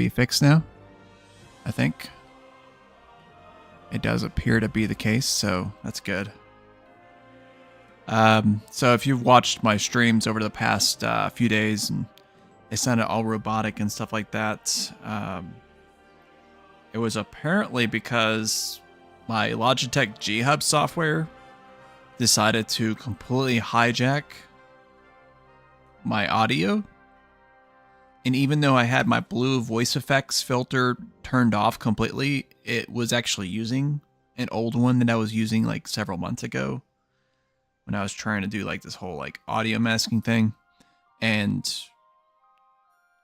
be fixed now, I think. It does appear to be the case, so that's good. So if you've watched my streams over the past few days and it sounded all robotic and stuff like that, it was apparently because my Logitech G Hub software decided to completely hijack my audio. And even though I had my blue voice effects filter turned off completely, it was actually using an old one that I was using like several months ago when I was trying to do like this whole like audio masking thing. And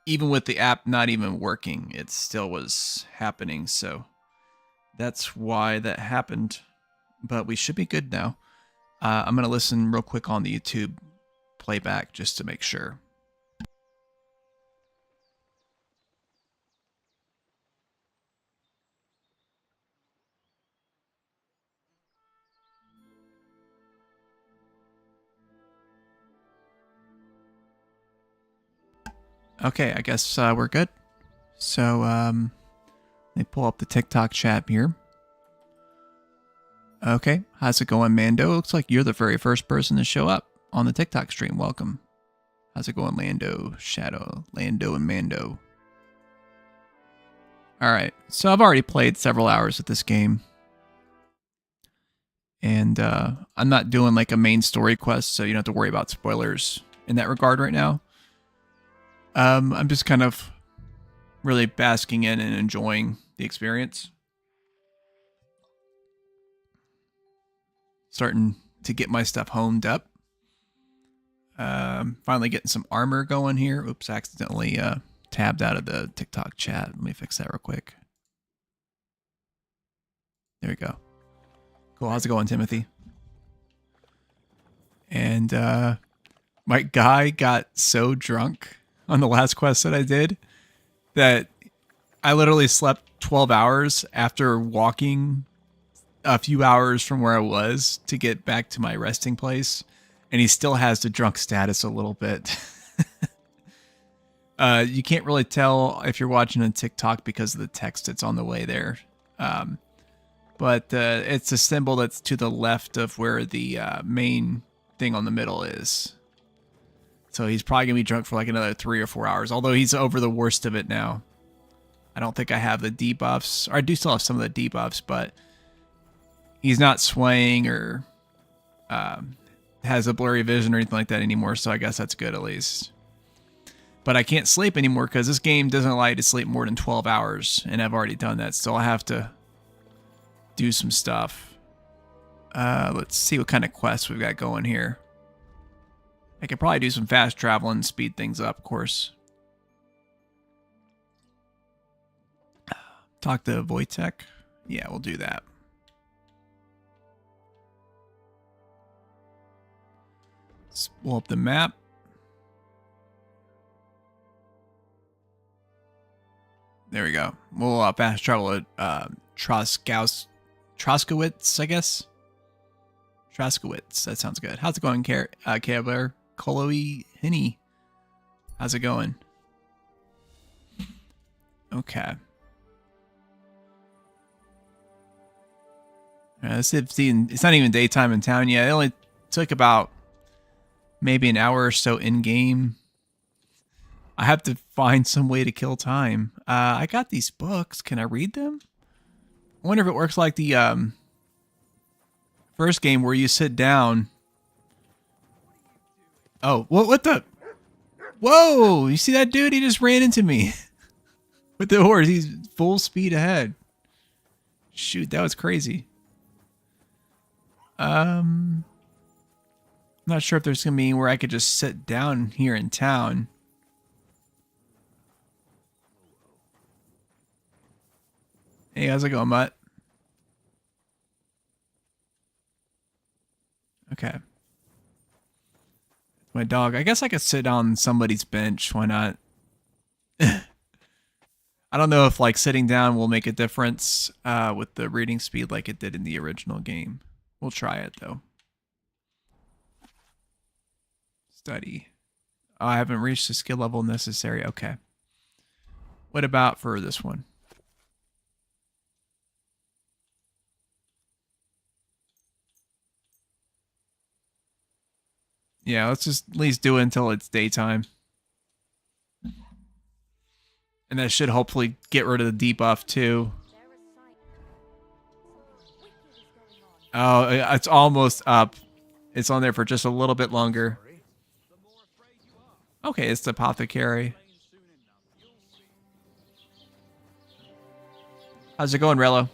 even with the app not even working, it still was happening. So that's why that happened. But we should be good now. I'm going to listen real quick on the YouTube playback just to make sure. Okay, I guess we're good. So, let me pull up the TikTok chat here. Okay, how's it going, Mando? Looks like you're the very first person to show up on the TikTok stream. Welcome. How's it going, Lando, Shadow, Lando, and Mando? Alright, so I've already played several hours with this game. And I'm not doing like a main story quest, so you don't have to worry about spoilers in that regard right now. I'm just kind of really basking in and enjoying the experience. Starting to get my stuff honed up. Finally getting some armor going here. Oops, accidentally tabbed out of the TikTok chat. Let me fix that real quick. There we go. Cool, how's it going, Timothy? And my guy got so drunk on the last quest that I did that I literally slept 12 hours after walking a few hours from where I was to get back to my resting place. And he still has the drunk status a little bit. You can't really tell if you're watching on TikTok because of the text that's on the way there. But it's a symbol that's to the left of where the main thing on the middle is. So he's probably going to be drunk for like another 3 or 4 hours, although he's over the worst of it now. I don't think I have the debuffs, or I do still have some of the debuffs, but he's not swaying or has a blurry vision or anything like that anymore, so I guess that's good at least. But I can't sleep anymore because this game doesn't allow you to sleep more than 12 hours, and I've already done that, so I'll have to do some stuff. Let's see what kind of quests we've got going here. I could probably do some fast travel and speed things up, of course. Talk to Wojtek. Yeah, we'll do that. Let's pull up the map. There we go. We'll fast travel at Troskowitz, I guess. Troskowitz. That sounds good. How's it going, Caber? Chloe Henny. How's it going? Okay. It's not even daytime in town yet. It only took about maybe an hour or so in game. I have to find some way to kill time. I got these books. Can I read them? I wonder if it works like the first game where you sit down. Oh, what the? Whoa! You see that dude? He just ran into me with the horse. He's full speed ahead. Shoot, that was crazy. I'm not sure if there's gonna be where I could just sit down here in town. Hey, how's it going, Mutt? Okay. My dog. I guess I could sit on somebody's bench. Why not? I don't know if like sitting down will make a difference with the reading speed like it did in the original game. We'll try it though. Study. Oh, I haven't reached the skill level necessary. Okay. What about for this one? Yeah, let's just at least do it until it's daytime. And that should hopefully get rid of the debuff too. Oh, it's almost up. It's on there for just a little bit longer. Okay, it's the apothecary. How's it going, Rello?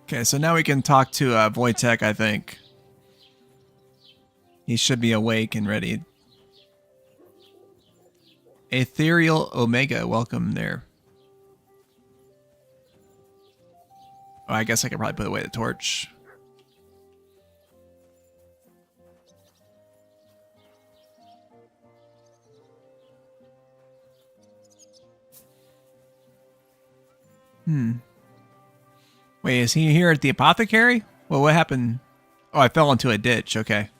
Okay, so now we can talk to Wojtek, I think. He should be awake and ready. Ethereal Omega, welcome there. Oh, I guess I could probably put away the torch. Wait, is he here at the apothecary? Well, what happened? Oh, I fell into a ditch. Okay.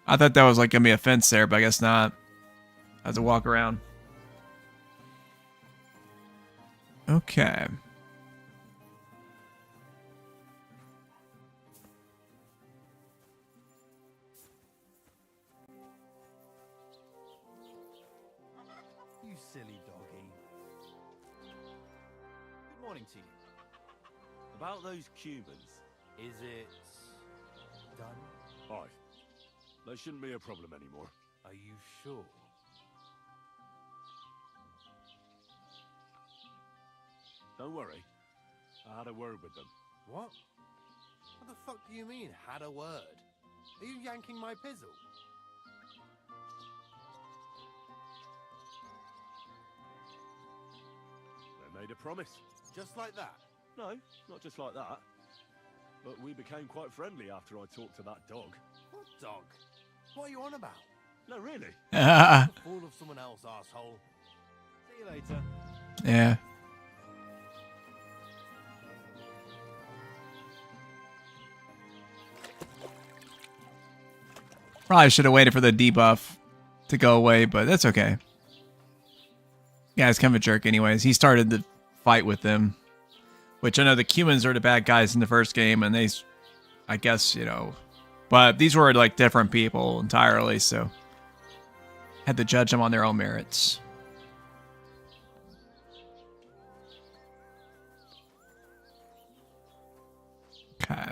I thought that was like gonna be a fence there, but I guess not. I have to walk around. Okay. You silly doggy. Good morning to you. About those Cubans, is it done? Aye. That shouldn't be a problem anymore. Are you sure? Don't worry. I had a word with them. What? What the fuck do you mean, had a word? Are you yanking my pizzle? They made a promise. Just like that? No, not just like that. But we became quite friendly after I talked to that dog. What dog? What are you on about? No, really? The fool of someone else, asshole. See you later. Yeah. Probably should have waited for the debuff to go away, but that's okay. Yeah, it's kind of a jerk anyways. He started the fight with them. Which I know the Cumans are the bad guys in the first game, and they, I guess, you know. But these were like different people entirely, so had to judge them on their own merits. Okay.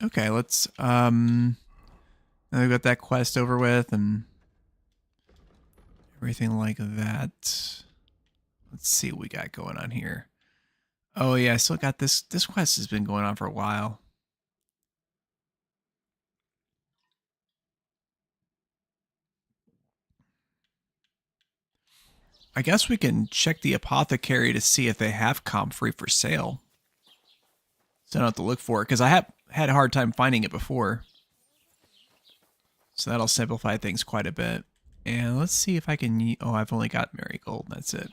Okay, let's now we got that quest over with and everything like that. Let's see what we got going on here. Oh yeah, I still got this. This quest has been going on for a while. I guess we can check the apothecary to see if they have comfrey for sale. So I don't have to look for it, because I have had a hard time finding it before. So that'll simplify things quite a bit. And let's see if I can... Oh, I've only got Marigold. That's it.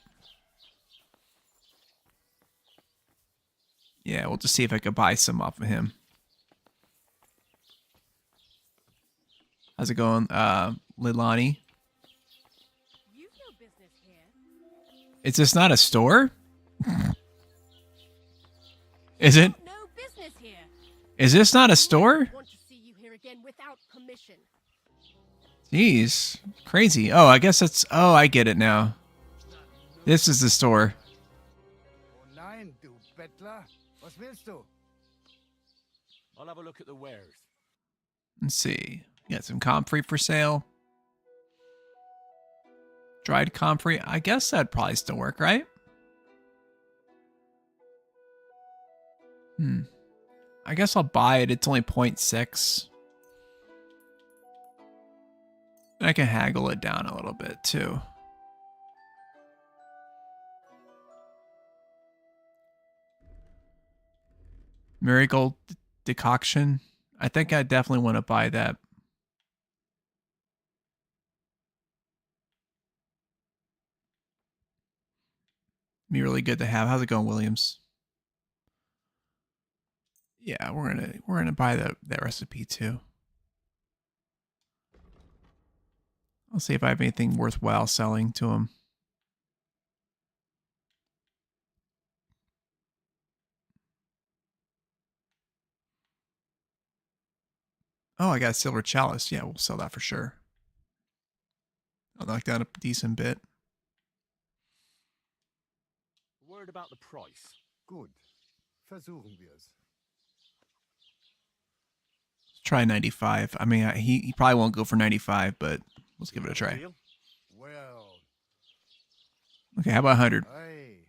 Yeah, we'll just see if I could buy some off of him. How's it going, Lilani? You've no business here. Is this not a store? Is it? No business here. Is this not a store? Want to see you here again without permission. Jeez, crazy. Oh, I guess that's... Oh, I get it now. This is the store. Oh nein, du Bettler. Was willst du? I'll have a look at the wares. Let's see. You got some comfrey for sale. Dried comfrey. I guess that'd probably still work, right? I guess I'll buy it. It's only 0.6. I can haggle it down a little bit too. Marigold decoction. I think I definitely want to buy that. Be really good to have. How's it going, Williams? Yeah, we're gonna buy that recipe too. I'll see if I have anything worthwhile selling to him. Oh, I got a silver chalice. Yeah, we'll sell that for sure. I'll knock down a decent bit. Worried about the price? Gut. Versuchen wir's. Try 95. I mean, he probably won't go for 95, but let's give it a try. Deal? Well, Okay, how about 100? hey.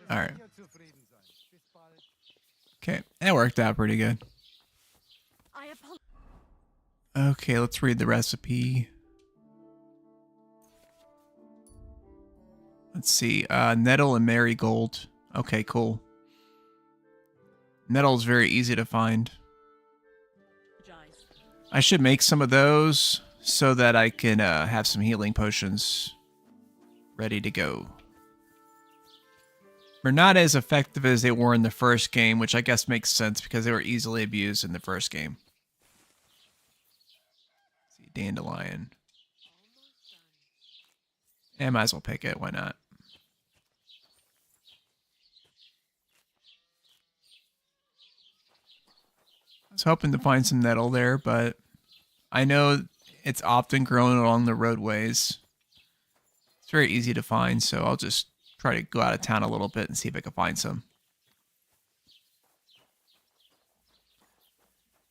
All right. Sicher zufrieden sein. Bis bald. Okay, that worked out pretty good. I apologize. Okay, let's read the recipe. Let's see. Nettle and marigold. Okay, cool. Nettle's very easy to find. I should make some of those so that I can have some healing potions ready to go. They're not as effective as they were in the first game, which I guess makes sense because they were easily abused in the first game. Let's see, dandelion. I might as well pick it. Why not? I was hoping to find some nettle there, but I know it's often grown along the roadways. It's very easy to find, so I'll just try to go out of town a little bit and see if I can find some.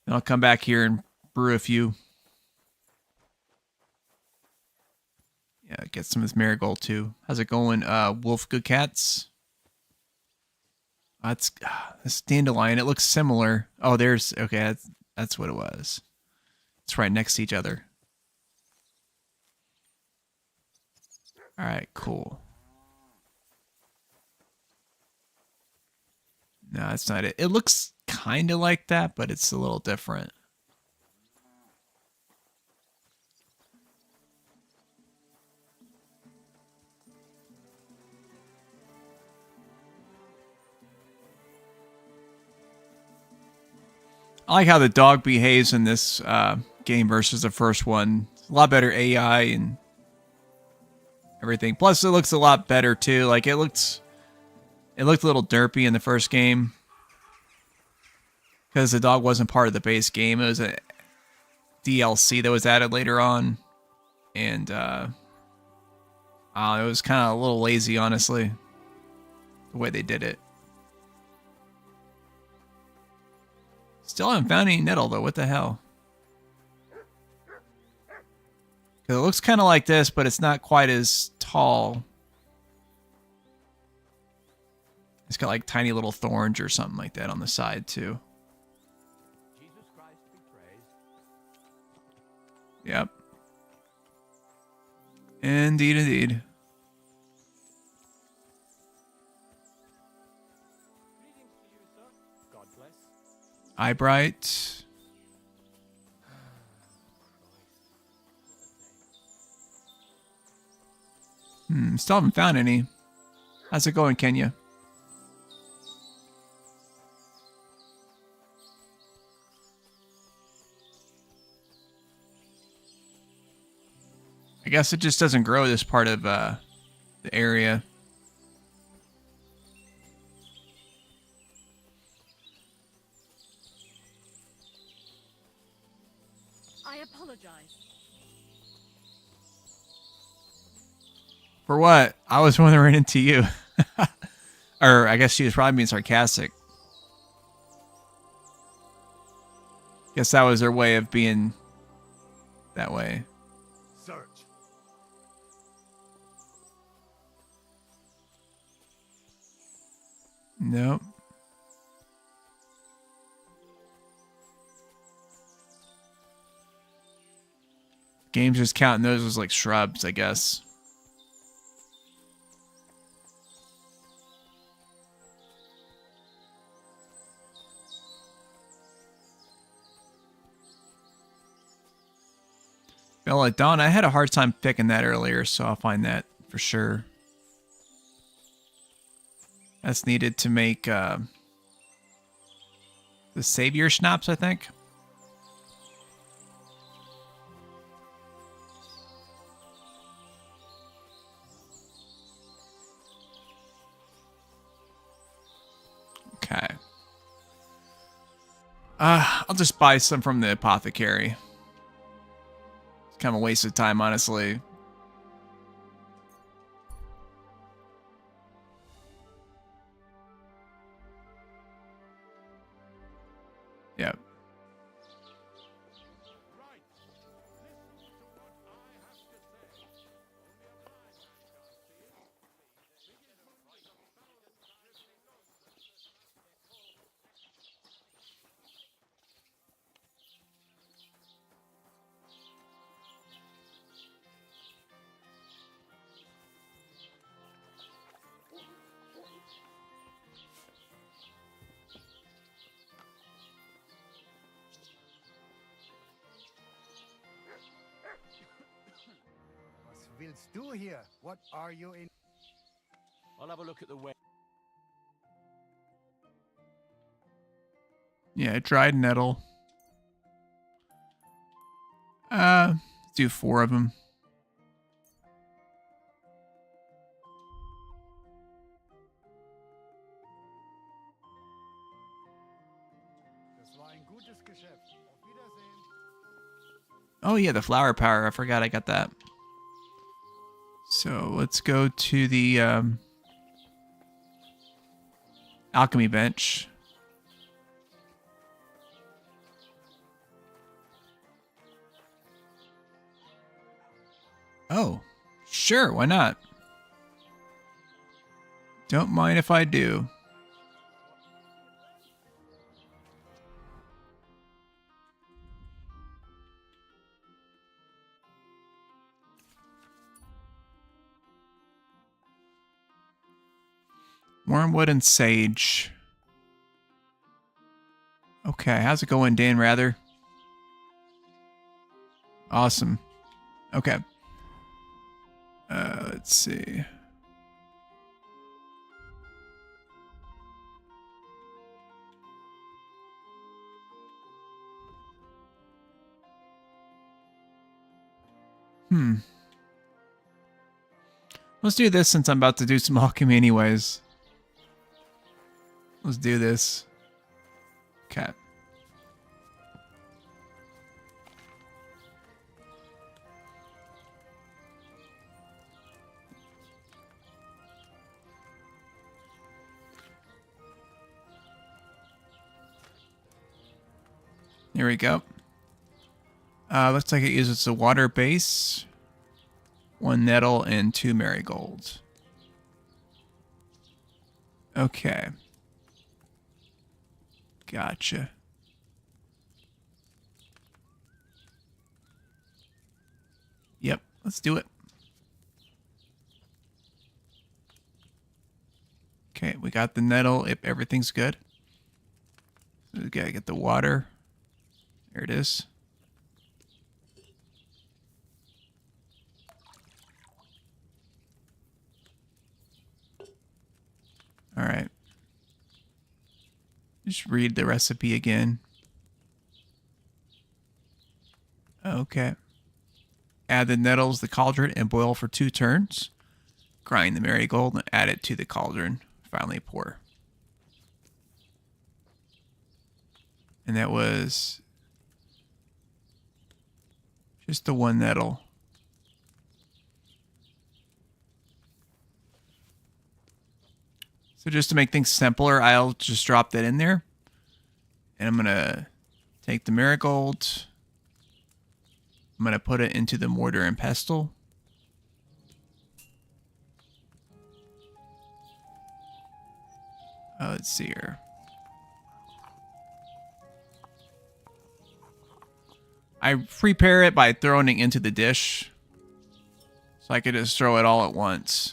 And I'll come back here and brew a few. Yeah, get some of this marigold too. How's it going, Wolf Good Cats? That's this dandelion. It looks similar. Oh, there's okay. That's what it was. It's right next to each other. All right, cool. No, that's not it. It looks kind of like that, but it's a little different. I like how the dog behaves in this game versus the first one. A lot better AI and everything. Plus, it looks a lot better too. Like it looked a little derpy in the first game because the dog wasn't part of the base game. It was a DLC that was added later on, and it was kind of a little lazy, honestly, the way they did it. Still haven't found any nettle, though. What the hell? Because it looks kind of like this, but it's not quite as tall. It's got like tiny little thorns or something like that on the side, too. Jesus Christ be praised. Yep. Indeed, indeed. Greetings to you, sir. God bless. Eyebright. Still haven't found any. How's it going, Kenya? I guess it just doesn't grow this part of the area. I apologize. For what? I was the one that ran into you. Or I guess she was probably being sarcastic. Guess that was her way of being that way. Search. Nope. Game's just counting those as like shrubs, I guess. Belladonna, I had a hard time picking that earlier, so I'll find that for sure. That's needed to make the Savior Schnapps, I think. Okay. I'll just buy some from the apothecary. It's kind of a waste of time, honestly. Yep. Was willst du hier? What are you in? I'll have a look at the web. Yeah, dried nettle. Do 4 of them. Das war ein gutes Geschäft. Auf Wiedersehen. Oh yeah, the flower power. I forgot I got that. So let's go to the alchemy bench. Oh, sure, why not? Don't mind if I do. Wormwood and sage. Okay, how's it going, Dan Rather? Awesome. Okay. Let's see. Let's do this since I'm about to do some alchemy anyways. Let's do this. Okay. Here we go. Looks like it uses a water base, 1 nettle, and 2 marigolds. Okay. Gotcha. Yep, let's do it. Okay, we got the nettle if everything's good. We gotta get the water. There it is. All right. Just read the recipe again. Okay. Add the nettles, the cauldron, and boil for 2 turns. Grind the marigold and add it to the cauldron. Finally pour. And that was just the 1 nettle. So just to make things simpler, I'll just drop that in there. And I'm going to take the marigold. I'm going to put it into the mortar and pestle. Let's see here. I prepare it by throwing it into the dish. So I could just throw it all at once.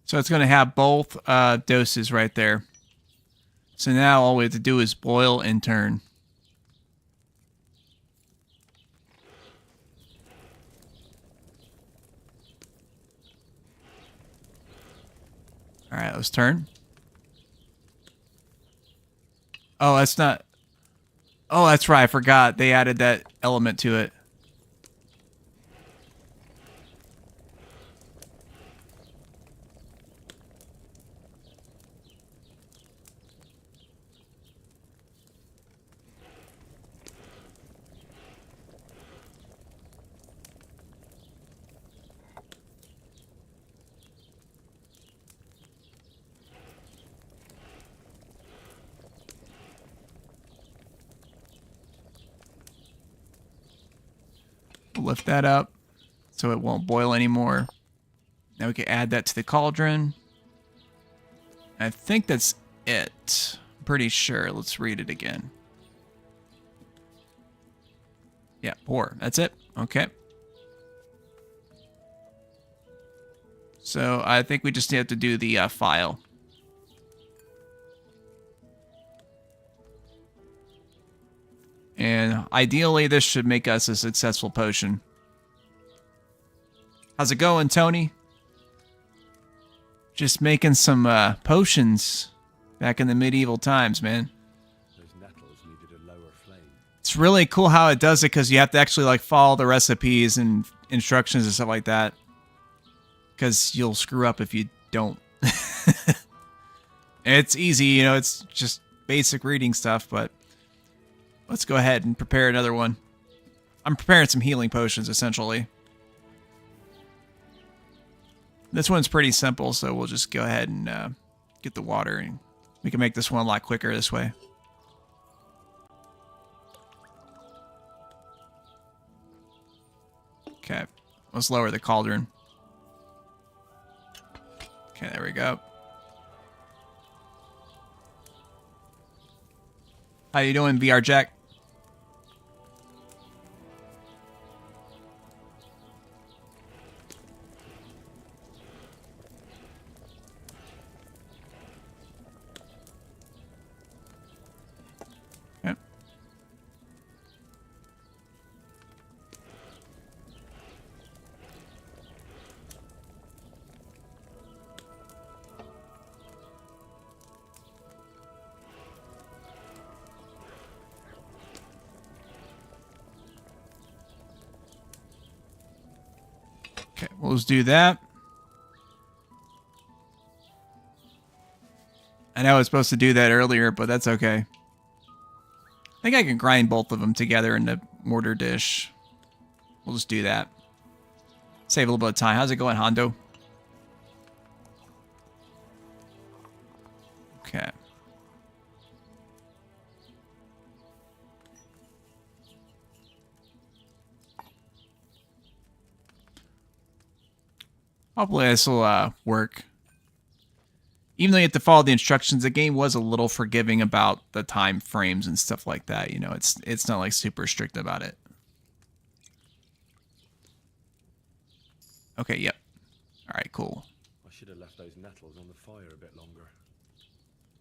So it's going to have both doses right there. So now all we have to do is boil and turn. All right, let's turn. Oh, that's not... Oh, that's right. I forgot. They added that element to it. We'll lift that up so it won't boil anymore. Now we can add that to the cauldron. I think that's it. I'm pretty sure. Let's read it again. Yeah, pour. That's it. Okay. So I think we just have to do the file. And ideally, this should make us a successful potion. How's it going, Tony? Just making some potions back in the medieval times, man. Those nettles needed a lower flame. It's really cool how it does it because you have to actually like follow the recipes and instructions and stuff like that. Because you'll screw up if you don't. It's easy, you know, it's just basic reading stuff, but let's go ahead and prepare another one. I'm preparing some healing potions, essentially. This one's pretty simple, so we'll just go ahead and get the water, and we can make this one a lot quicker this way. Okay, let's lower the cauldron. Okay, there we go. How you doing, VR Jack? Okay. Okay, we'll just do that. I know I was supposed to do that earlier, but that's okay. I think I can grind both of them together in the mortar dish. We'll just do that. Save a little bit of time. How's it going, Hondo? Okay. Hopefully this will work. Even though you have to follow the instructions, the game was a little forgiving about the time frames and stuff like that. You know, it's not like super strict about it. Okay, yep. All right, cool. I should have left those nettles on the fire a bit longer.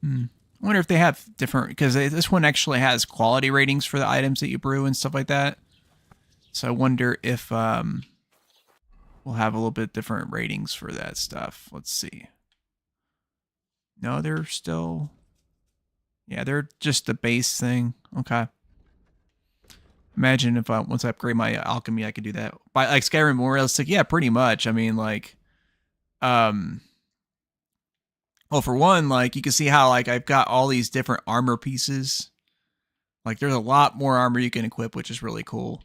I wonder if they have different, because this one actually has quality ratings for the items that you brew and stuff like that. So I wonder if we'll have a little bit different ratings for that stuff. Let's see. No, they're still... Yeah, they're just the base thing. Okay. Imagine if once I upgrade my alchemy, I could do that. By like Skyrim more realistic, yeah, pretty much. I mean, like... Well, for one, like, you can see how, like, I've got all these different armor pieces. Like, there's a lot more armor you can equip, which is really cool.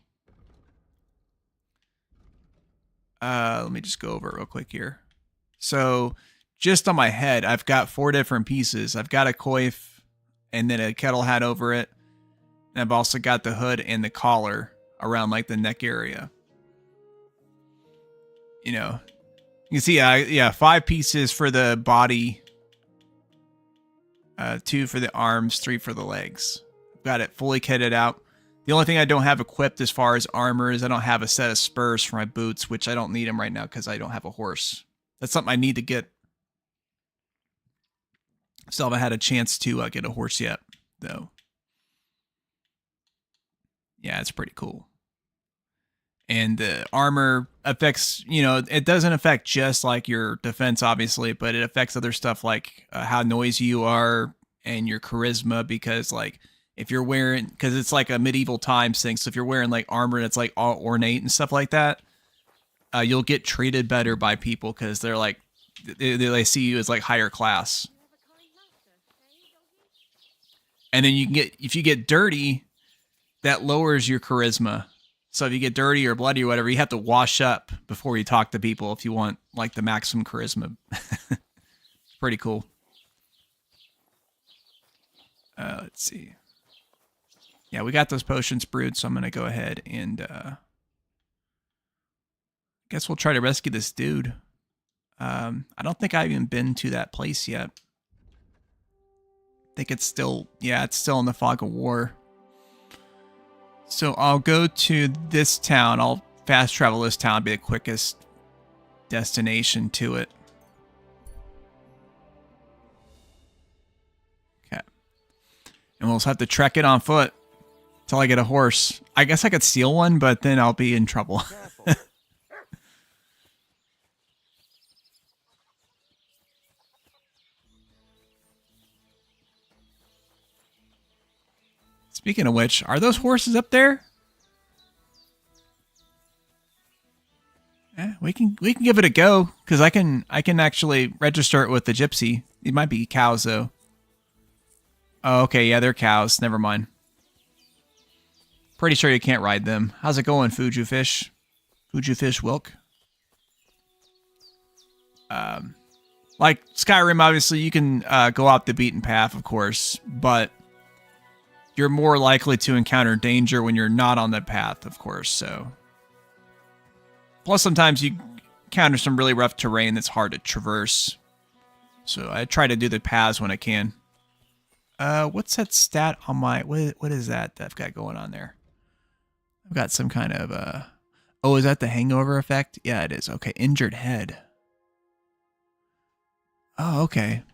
Let me just go over it real quick here. So, just on my head, I've got 4 different pieces. I've got a coif, and then a kettle hat over it. And I've also got the hood and the collar around, like, the neck area. You know, you can see, yeah, 5 pieces for the body. 2 for the arms, 3 for the legs. Got it fully kitted out. The only thing I don't have equipped as far as armor is I don't have a set of spurs for my boots, which I don't need them right now because I don't have a horse. That's something I need to get Still haven't had a chance to get a horse yet, though. Yeah, it's pretty cool. And the armor affects, you know, it doesn't affect just like your defense, obviously, but it affects other stuff like how noisy you are and your charisma. Because like if you're wearing, because it's like a medieval times thing, so if you're wearing like armor that's like all ornate and stuff like that, you'll get treated better by people because they're like they see you as like higher class. And then you can get, if you get dirty, that lowers your charisma. So if you get dirty or bloody or whatever, you have to wash up before you talk to people if you want like the maximum charisma. Pretty cool. Let's see. Yeah, we got those potions brewed, so I'm going to go ahead and guess we'll try to rescue this dude. I don't think I've even been to that place yet. I think it's still, yeah, it's still in the fog of war. So I'll go to this town. I'll fast travel this town, be the quickest destination to it. Okay. And we'll just have to trek it on foot until I get a horse. I guess I could steal one, but then I'll be in trouble. Speaking of which, are those horses up there? Yeah, we can give it a go because I can actually register it with the gypsy. It might be cows though. Oh, okay, yeah, they're cows. Never mind. Pretty sure you can't ride them. How's it going, Fuju Fish? Fuju Fish Wilk. Like Skyrim, obviously you can go off the beaten path, of course, but you're more likely to encounter danger when you're not on the path, of course, so. Plus, sometimes you encounter some really rough terrain that's hard to traverse. So I try to do the paths when I can. What's that stat on my... What is that I've got going on there? I've got some kind of... Oh, is that the hangover effect? Yeah, it is. Okay, injured head. Oh, okay.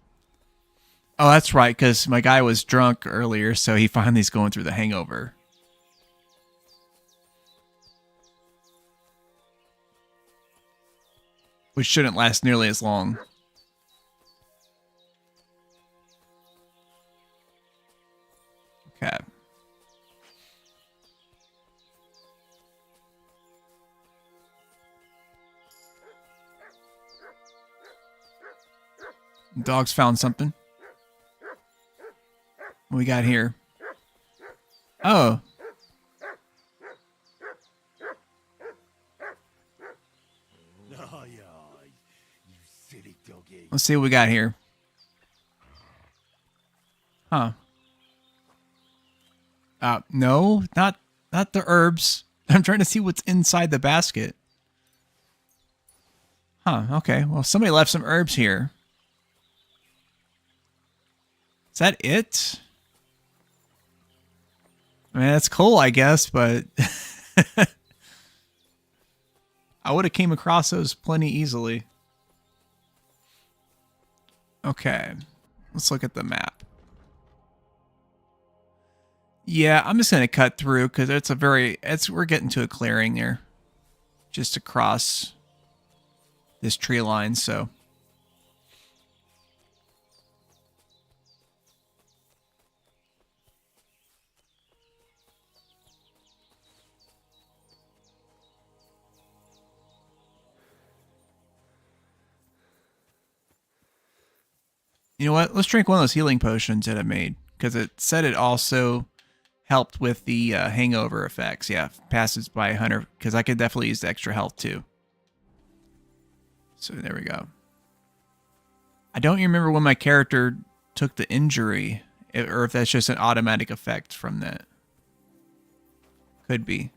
Oh, that's right, because my guy was drunk earlier, so he finally's going through the hangover. Which shouldn't last nearly as long. Okay. Dog's found something. What we got here? Oh. Oh, yeah, you silly doggy. Let's see what we got here. Huh. No, not the herbs. I'm trying to see what's inside the basket. Huh, okay. Well, somebody left some herbs here. Is that it? I mean, that's cool, I guess, but I would have came across those plenty easily. Okay, let's look at the map. Yeah, I'm just gonna cut through because we're getting to a clearing there, just across this tree line. So. You know what? Let's drink one of those healing potions that I made. Because it said it also helped with the hangover effects. Yeah, passes by 100. Because I could definitely use the extra health too. So there we go. I don't remember when my character took the injury. Or if that's just an automatic effect from that. Could be.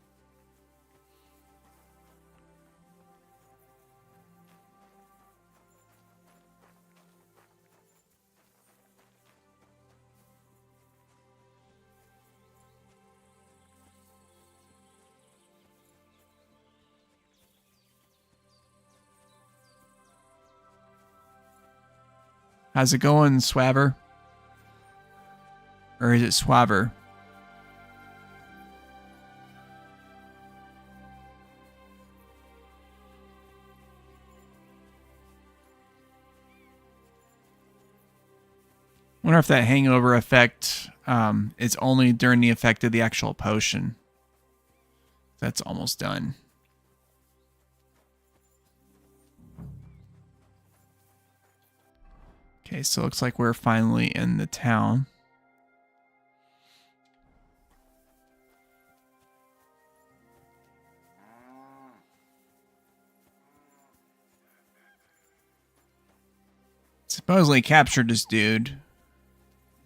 How's it going, Swabber? Or is it Swaver? Wonder if that hangover effect is only during the effect of the actual potion. That's almost done. Okay, so it looks like we're finally in the town. Supposedly captured this dude.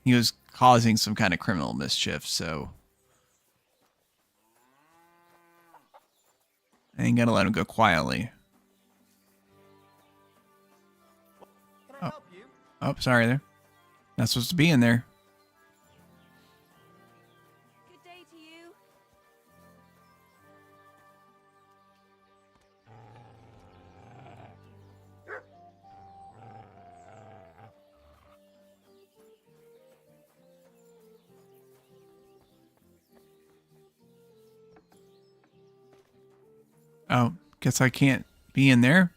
He was causing some kind of criminal mischief, so I ain't gonna let him go quietly. Can I help you? Oh, sorry there. Not supposed to be in there. Good day to you. Oh, guess I can't be in there.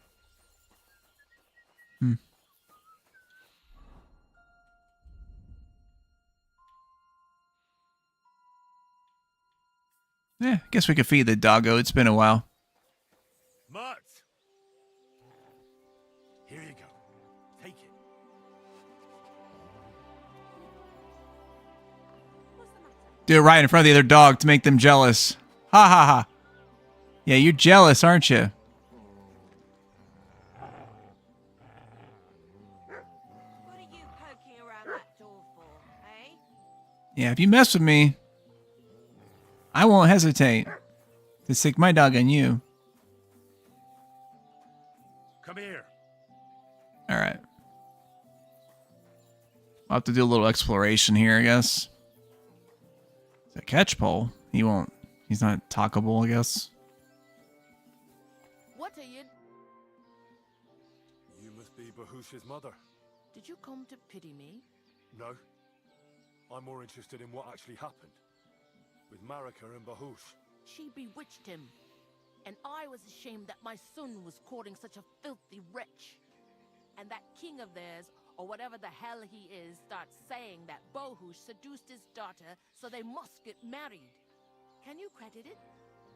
Yeah, guess we could feed the doggo. It's been a while. Mutt! Here you go. Take it. What's the matter? Do it right in front of the other dog to make them jealous. Ha ha ha. Yeah, you're jealous, aren't you? What are you poking around that door for, eh? Yeah, if you mess with me, I won't hesitate to stick my dog on you. Come here. All right. I'll have to do a little exploration here, I guess. It's a catch pole. He won't. He's not talkable, I guess. What are you? You must be Bahush's mother. Did you come to pity me? No. I'm more interested in what actually happened. With Marika and Bahush. She bewitched him. And I was ashamed that my son was courting such a filthy wretch. And that king of theirs, or whatever the hell he is, starts saying that Bahush seduced his daughter, so they must get married. Can you credit it?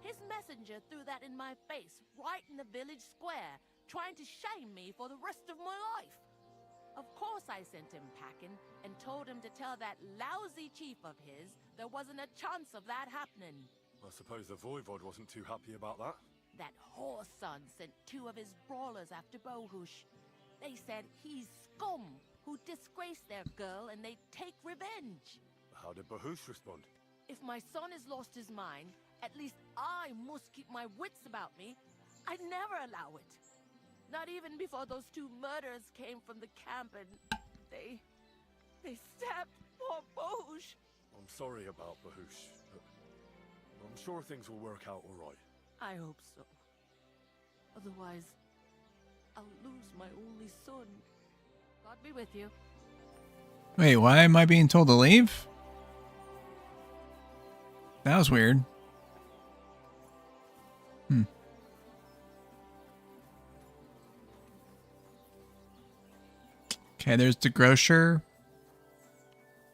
His messenger threw that in my face, right in the village square, trying to shame me for the rest of my life. Of course I sent him packing and told him to tell that lousy chief of his there wasn't a chance of that happening. I suppose the Voivod wasn't too happy about that. That whore's son sent 2 of his brawlers after Bahush. They said he's scum who disgraced their girl and they'd take revenge. How did Bahush respond? If my son has lost his mind, at least I must keep my wits about me. I'd never allow it. Not even before those 2 murderers came from the camp and they stabbed poor Bahush. I'm sorry about Bahush, but I'm sure things will work out all right. I hope so. Otherwise, I'll lose my only son. God be with you. Wait, why am I being told to leave? That was weird. Okay, there's the grocer.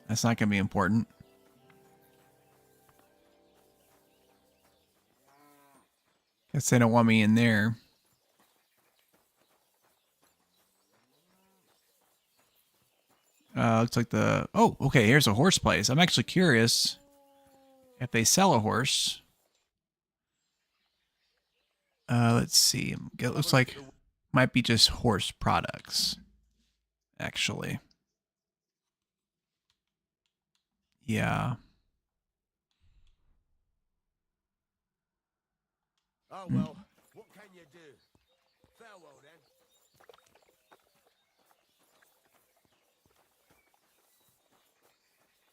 That's not going to be important. Guess they don't want me in there. Looks like the... Oh, okay, here's a horse place. I'm actually curious if they sell a horse. Let's see. It looks like might be just horse products, actually. Yeah. Oh well, what can you do? Farewell then.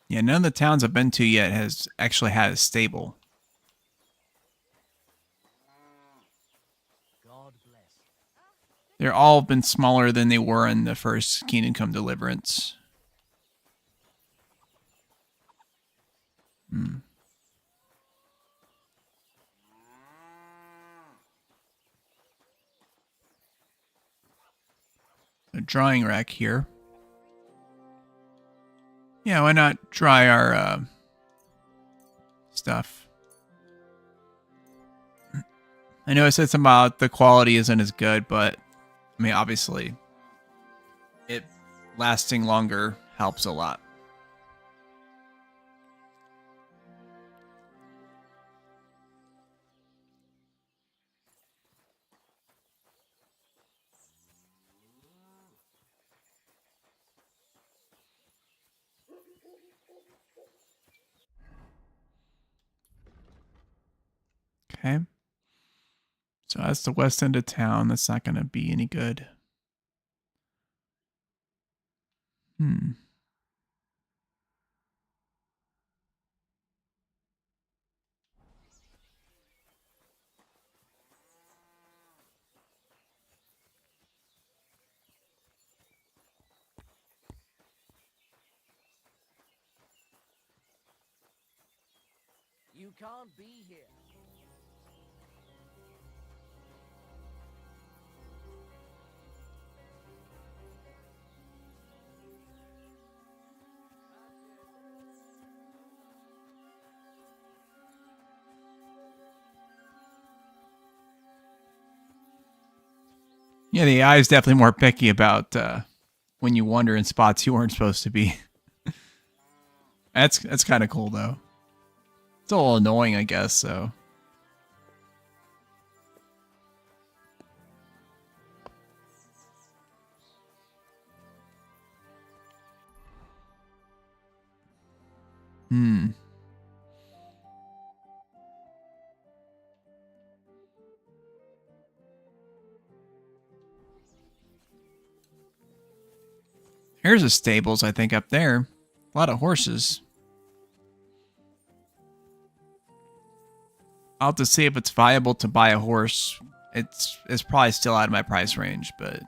Yeah, none of the towns I've been to yet has actually had a stable. God bless. They're all been smaller than they were in the first Kingdom Come Deliverance. A drying rack here. Yeah, why not dry our stuff? I know I said something about the quality isn't as good, but I mean, obviously, it lasting longer helps a lot. Okay. So that's the west end of town. That's not going to be any good. You can't be here. Yeah, the AI is definitely more picky about when you wander in spots you weren't supposed to be. That's kind of cool though. It's a little annoying, I guess. So. Here's a stables, I think, up there. A lot of horses. I'll have to see if it's viable to buy a horse. It's probably still out of my price range, but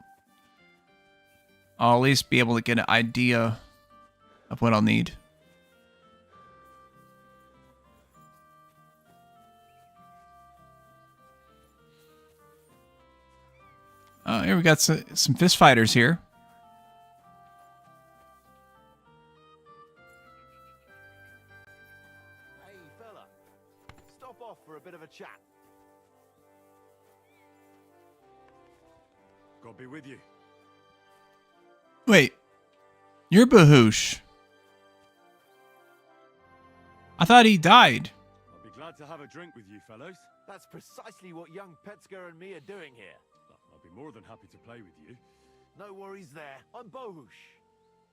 I'll at least be able to get an idea of what I'll need. Oh, here we got some fist fighters here. Hey, fella. Stop off for a bit of a chat. God be with you. Wait, you're Bahoosh. I thought he died. I'll be glad to have a drink with you, fellows. That's precisely what young Petska and me are doing here. I'll be more than happy to play with you. No worries there. I'm Bohush.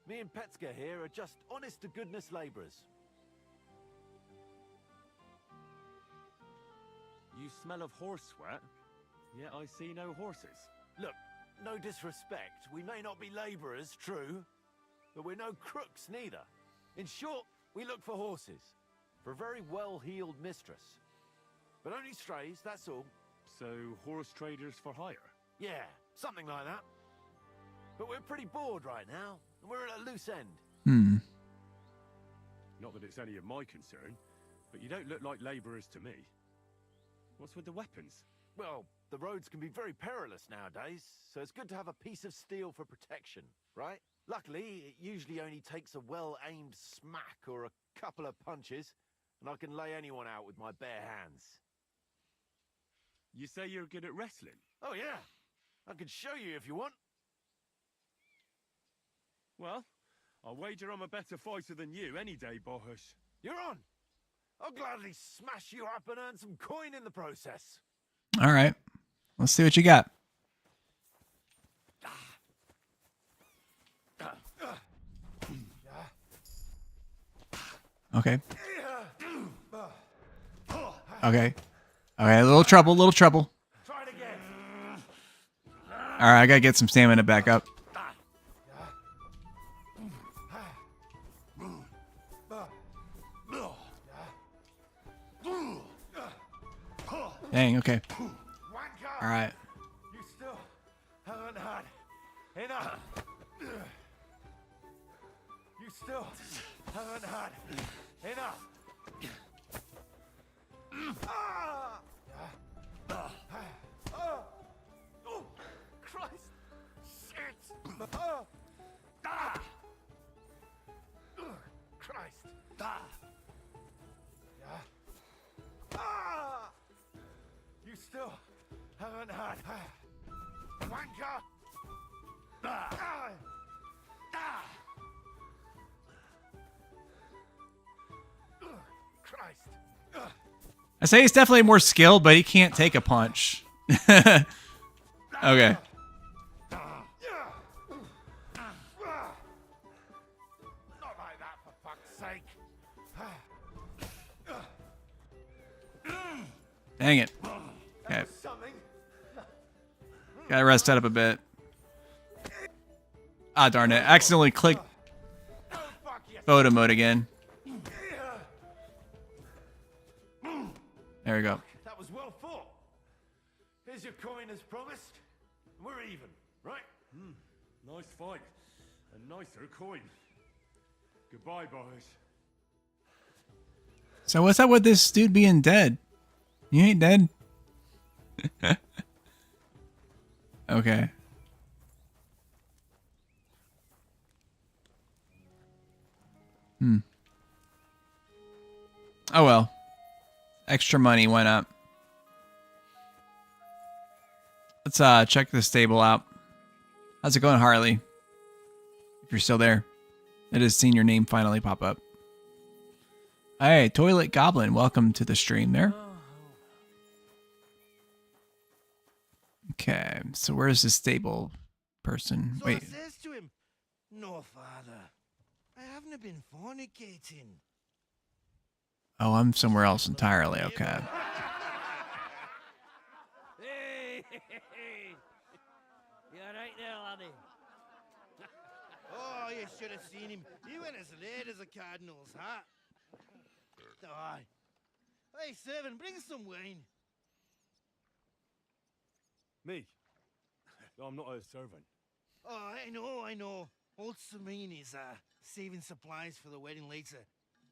Me and Petska here are just honest-to-goodness laborers. You smell of horse sweat, yet I see no horses. Look, no disrespect. We may not be laborers, true, but we're no crooks neither. In short, we look for horses. For a very well-heeled mistress. But only strays, that's all. So, horse traders for hire? Yeah, something like that. But we're pretty bored right now, and we're at a loose end. Not that it's any of my concern, but you don't look like laborers to me. What's with the weapons? Well, the roads can be very perilous nowadays, so it's good to have a piece of steel for protection, right? Luckily, it usually only takes a well-aimed smack or a couple of punches, and I can lay anyone out with my bare hands. You say you're good at wrestling? Oh yeah, I can show you if you want. Well, I'll wager I'm a better fighter than you any day, Bohush. You're on. I'll gladly smash you up and earn some coin in the process. All right. Let's see what you got. Okay. Okay. Okay, a little trouble, little trouble. Try it again. All right, I gotta get some stamina back up. Dang, okay. All right. You still haven't had enough. You still haven't had enough. Oh, Christ! Shit! Christ! You still haven't had wanker! Christ! I say he's definitely more skilled, but he can't take a punch. Okay. Not like that, for fuck's sake! Dang it. Okay. Something. Gotta rest that up a bit. Ah, darn it. Accidentally clicked Oh, fuck yes. photo mode again. There we go. That was well fought. Here's your coin as promised. We're even, right? Nice fight. A nicer coin. Goodbye, boys. So what's up with this dude being dead? You ain't dead. Okay. Oh well. Extra money went up. Let's check the stable out. How's it going, Harley? If you're still there. I just seen your name finally pop up. Hey, Toilet Goblin, welcome to the stream there. Okay, so where's the stable person? So Wait. I says to him, "No, father, I haven't been fornicating." Oh, I'm somewhere else entirely. Okay. Hey, you alright there, laddie? Oh, you should have seen him. He went as red as a cardinal's hat. Aye. Hey, servant, bring some wine. Me? I'm not a servant. Oh, I know. Old Samine is saving supplies for the wedding later.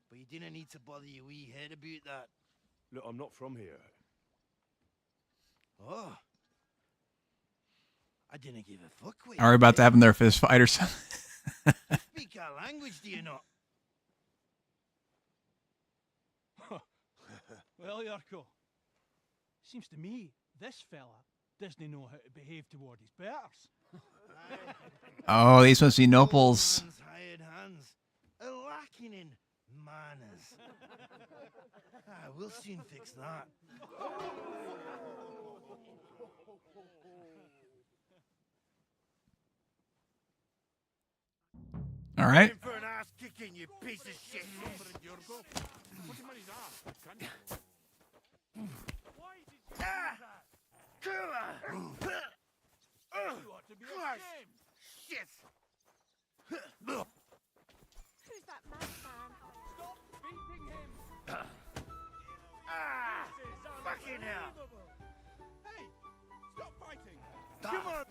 But you didn't need to bother your wee head about that. Look, I'm not from here. Oh. I didn't give a fuck with Are we about to have their fist fight or something? Speak our language, do you not? Well, Yarko, seems to me this fella doesn't know how to behave toward his betters. Oh, these must be nobles. Old man's hired hands are lacking in manners. We'll soon fix that. All right. In for an ass kicking, you piece of shit. You ought to be ashamed. Shit! Who's that madman? Stop beating him. Fucking hell! Hey, stop fighting. Come on!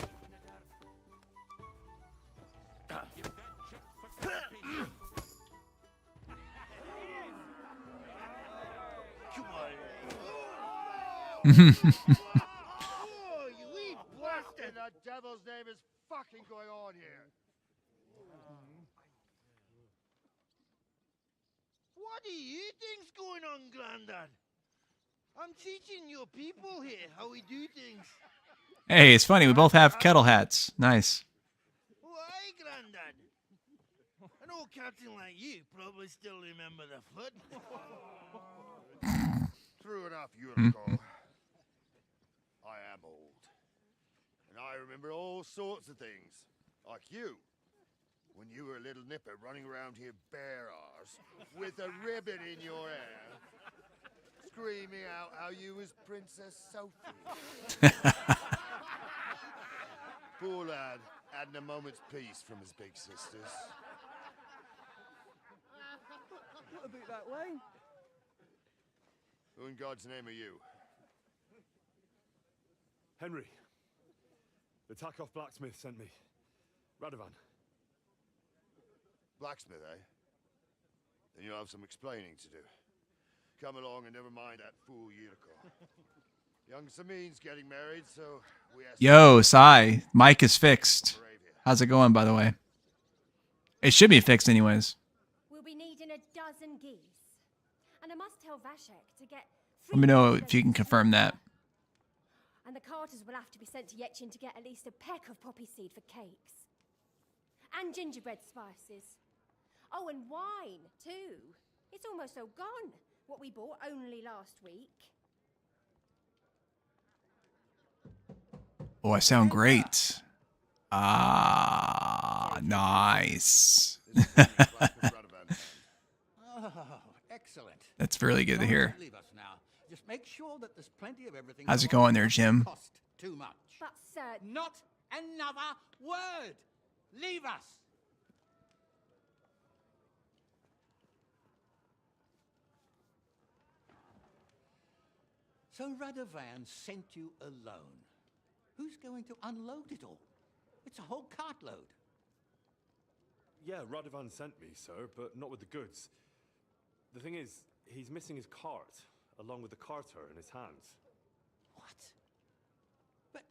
Come on. Oh, you wee bastard! The devil's name is fucking going on here? What do you think's going on, Grandad? I'm teaching your people here how we do things. Hey, it's funny. We both have kettle hats. Nice. Why, Grandad? An old captain like you probably still remember the flood. True enough, Yurko. I am old. And I remember all sorts of things. Like you. When you were a little nipper running around here bare arse with a ribbon in your hair. Screaming out how you was Princess Sophie. Poor lad, hadn't a moment's peace from his big sisters. What about that line? Who in God's name are you? Henry. The Takoff blacksmith sent me. Radovan. Blacksmith, eh? Then you'll have some explaining to do. come along and never mind that fool Yurko. Young Samin's getting married, so we asked Yo, Sai, mic is fixed. Moravia. How's it going, by the way? It should be fixed anyways. We'll be needing a dozen geese. And I must tell Vashek to get... Let me know if you can confirm that. And the carters will have to be sent to Yetchin to get at least a peck of poppy seed for cakes. And gingerbread spices. Oh, and wine, too. It's almost all gone. What we bought only last week. Oh, I sound great. Ah, nice. Oh, excellent. That's really good to hear. Leave us now. Just make sure that there's plenty of everything. How's it going there, Jim? Cost too much. But, sir... Not another word. Leave us. So Radovan sent you alone. Who's going to unload it all? It's a whole cartload. Yeah, Radovan sent me, sir, but not with the goods. The thing is, he's missing his cart, along with the carter in his hands. What? But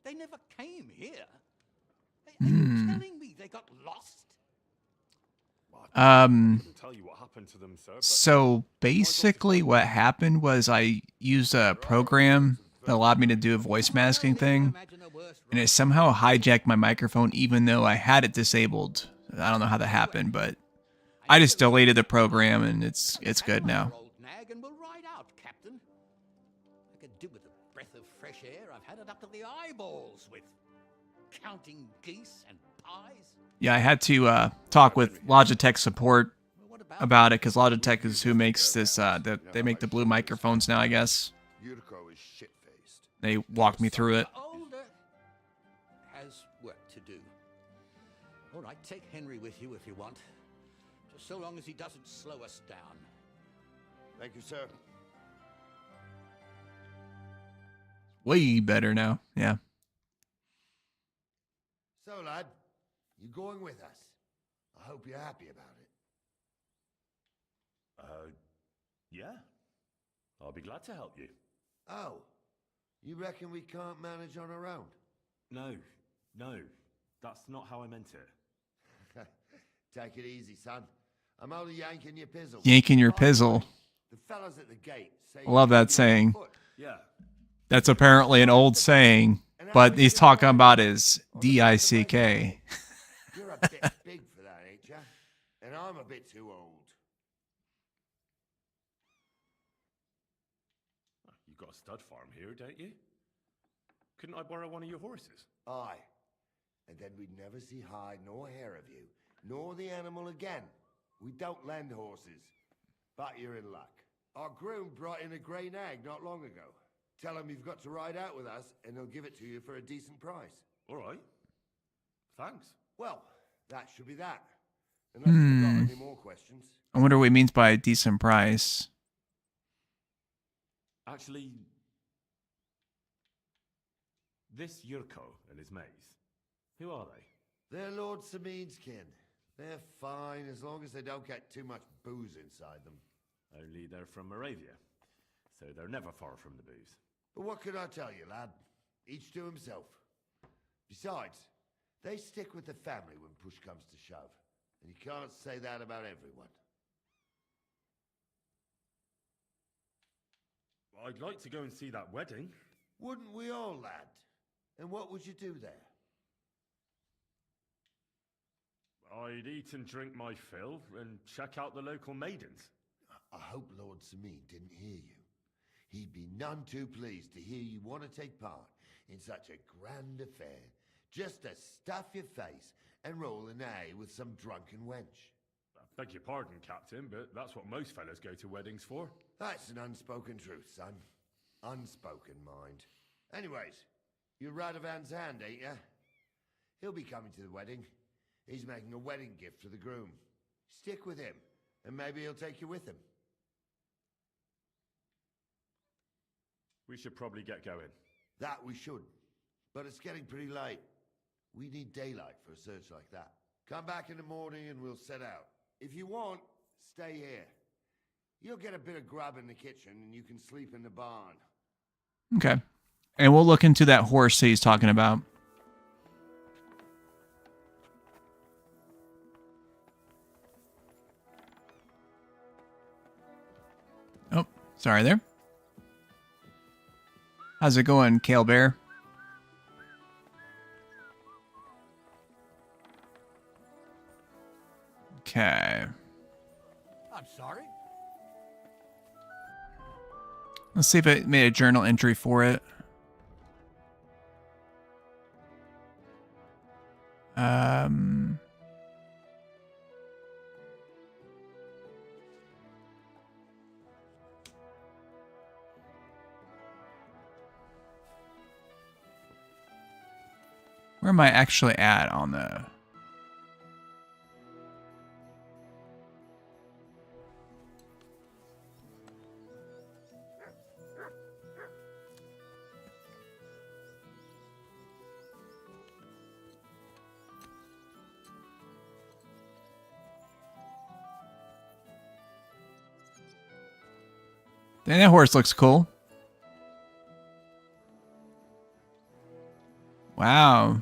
they never came here. Are you telling me they got lost? I couldn't tell you what happened to them, sir. But So basically what happened was I used a program that allowed me to do a voice masking thing, and it somehow hijacked my microphone even though I had it disabled. I don't know how that happened, but I just deleted the program and it's good now. Old nag and we'll ride out, Captain. I could do with a breath of fresh air. I've had it up to the eyeballs with counting geese and pies. Yeah, I had to talk with Logitech support about it because Logitech is who makes this. They make the blue microphones now, I guess. Yurko is shit-faced. They walked me through it. Older has work to do. All right, take Henry with you if you want. Just so long as he doesn't slow us down. Thank you, sir. Way better now. Yeah. So, lad, you going with us? I hope you're happy about it. yeah. I'll be glad to help you. Oh, you reckon we can't manage on our own? No, that's not how I meant it. Take it easy, son. I'm only yanking your pizzle. Yanking your pizzle. The fellas at the gate say I love that saying. Yeah. That's apparently an old saying, but he's talking about his D-I-C-K. You're a bit big for that, ain't ya? And I'm a bit too old. You've got a stud farm here, don't you? Couldn't I borrow one of your horses? Aye. And then we'd never see hide nor hair of you, nor the animal again. We don't lend horses. But you're in luck. Our groom brought in a grey nag not long ago. Tell him you've got to ride out with us, and he'll give it to you for a decent price. All right. Thanks. Well, that should be that. Unless you've got any more questions. I wonder what he means by a decent price. Actually, this Yurko and his mates, who are they? They're Lord Samin's kin. They're fine as long as they don't get too much booze inside them. Only they're from Moravia, so they're never far from the booze. But what can I tell you, lad? Each to himself. Besides, they stick with the family when push comes to shove. And you can't say that about everyone. I'd like to go and see that wedding. Wouldn't we all, lad? And what would you do there? I'd eat and drink my fill and check out the local maidens. I hope Lord Samin didn't hear you. He'd be none too pleased to hear you want to take part in such a grand affair, just to stuff your face and roll an A with some drunken wench. I beg your pardon, Captain, but that's what most fellas go to weddings for. That's an unspoken truth, son. Unspoken, mind. Anyways, you're Radovan's hand, ain't ya? He'll be coming to the wedding. He's making a wedding gift for the groom. Stick with him, and maybe he'll take you with him. We should probably get going. That we should. But it's getting pretty late. We need daylight for a search like that. Come back in the morning and we'll set out. If you want, stay here. You'll get a bit of grub in the kitchen, and you can sleep in the barn. Okay. And we'll look into that horse that he's talking about. Oh, sorry there. How's it going, Kale Bear? Okay. I'm sorry. Let's see if it made a journal entry for it. Where am I actually at on the... Dang, that horse looks cool. Wow.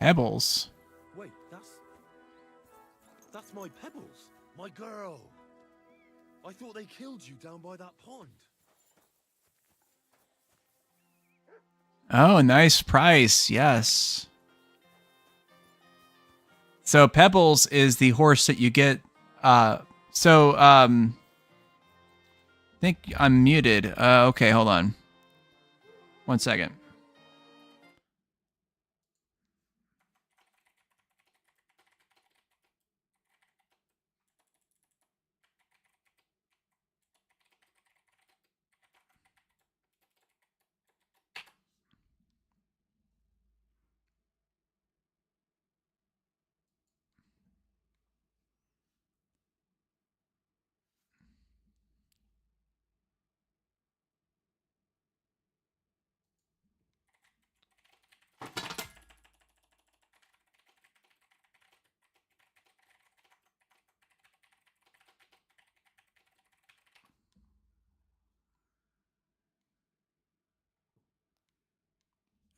Pebbles. Wait, that's my Pebbles, my girl. I thought they killed you down by that pond. Oh, nice price. Yes. So Pebbles is the horse that you get. I think I'm muted. Okay, hold on. 1 second.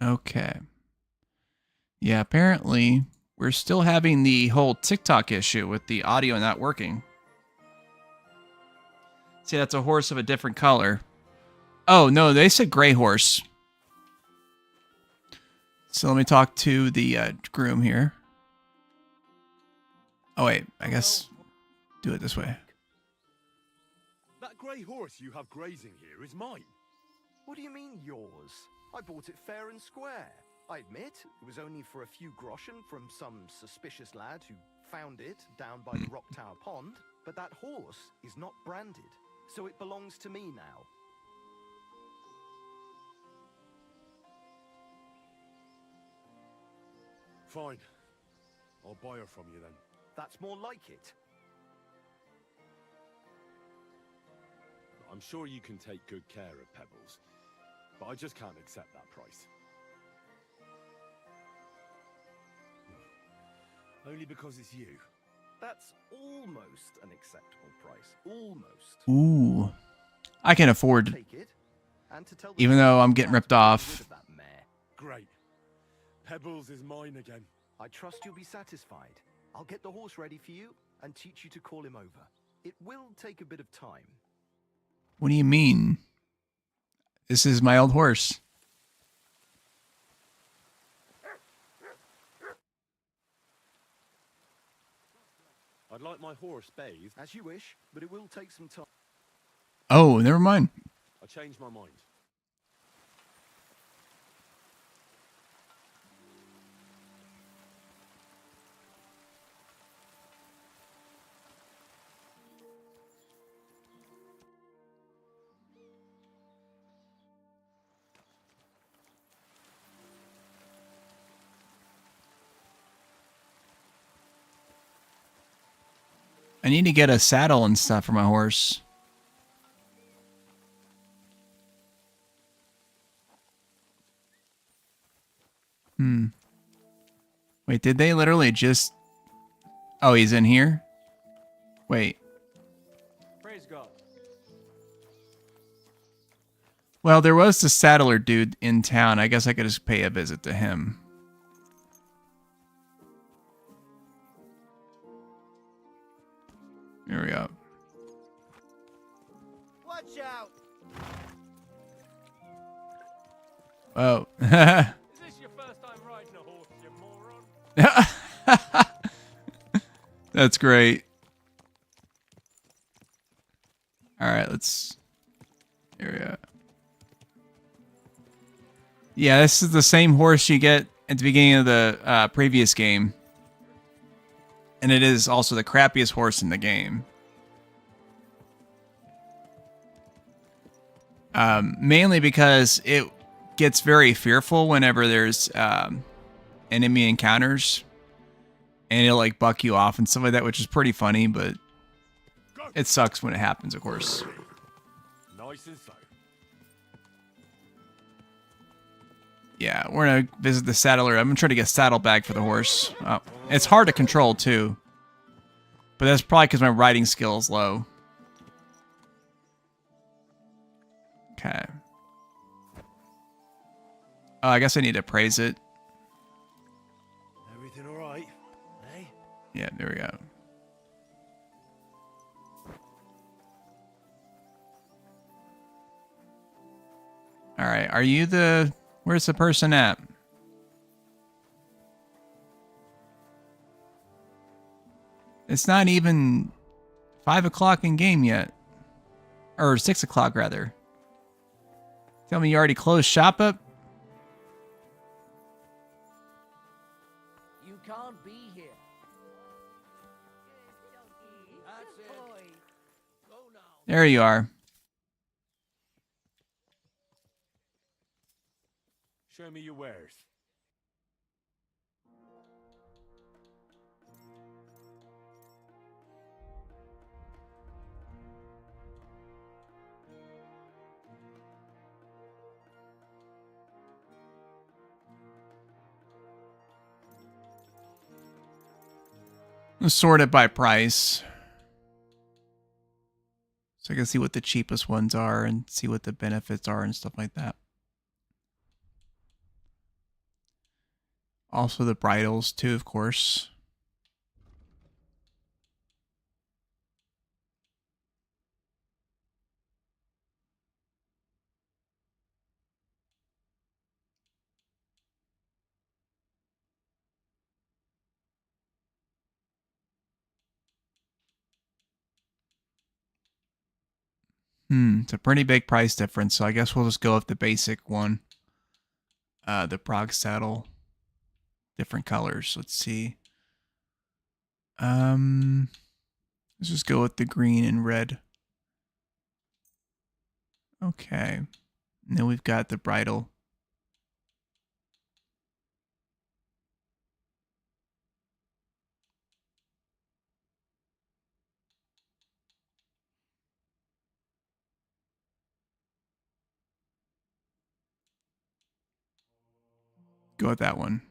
Okay. Yeah, apparently we're still having the whole TikTok issue with the audio not working. See, that's a horse of a different color. Oh, no, they said gray horse. So let me talk to the groom here. Oh, wait, I guess do it this way. That grey horse you have grazing here is mine. What do you mean yours? I bought it fair and square. I admit it was only for a few groschen from some suspicious lad who found it down by the Rock Tower Pond, but that horse is not branded, so it belongs to me now. Fine. I'll buy her from you then. That's more like it. I'm sure you can take good care of Pebbles, but I just can't accept that price. Only because it's you. That's almost an acceptable price. Almost. Ooh. I can afford, Take it, and to tell the even truth, though I'm getting ripped rid off. of that mare. Great. Pebbles is mine again. I trust you'll be satisfied. I'll get the horse ready for you and teach you to call him over. It will take a bit of time. What do you mean? This is my old horse. I'd like my horse bathed. As you wish, but it will take some time. Oh, never mind. I changed my mind. need to get a saddle and stuff for my horse. Wait, did they literally just... Oh, he's in here? Wait. Praise God. Well, there was the saddler dude in town. I guess I could just pay a visit to him. Here we go. Watch out! Oh. Is this your first time riding a horse, you moron? That's great. Alright, let's... Here we go. Yeah, this is the same horse you get at the beginning of the previous game. And it is also the crappiest horse in the game. Mainly because it gets very fearful whenever there's enemy encounters. And it'll like buck you off and stuff like that, which is pretty funny, but it sucks when it happens, of course. Nice and slow. Yeah, we're gonna visit the saddler. I'm gonna try to get a saddlebag for the horse. Oh, it's hard to control too. But that's probably because my riding skill is low. Okay. Oh, I guess I need to praise it. Everything alright? Eh? Yeah, there we go. Alright, are you the... Where's the person at? It's not even 5 o'clock in game yet. Or 6 o'clock, rather. Tell me you already closed shop up? You can't be here. That's it. Go now. There you are. Show me your wares. Let's sort it by price. So I can see what the cheapest ones are and see what the benefits are and stuff like that. Also the bridles too, of course. It's a pretty big price difference, so I guess we'll just go with the basic one. The prog saddle. Different colors. Let's see. Let's just go with the green and red. Okay. And then we've got the bridle. Go with that one.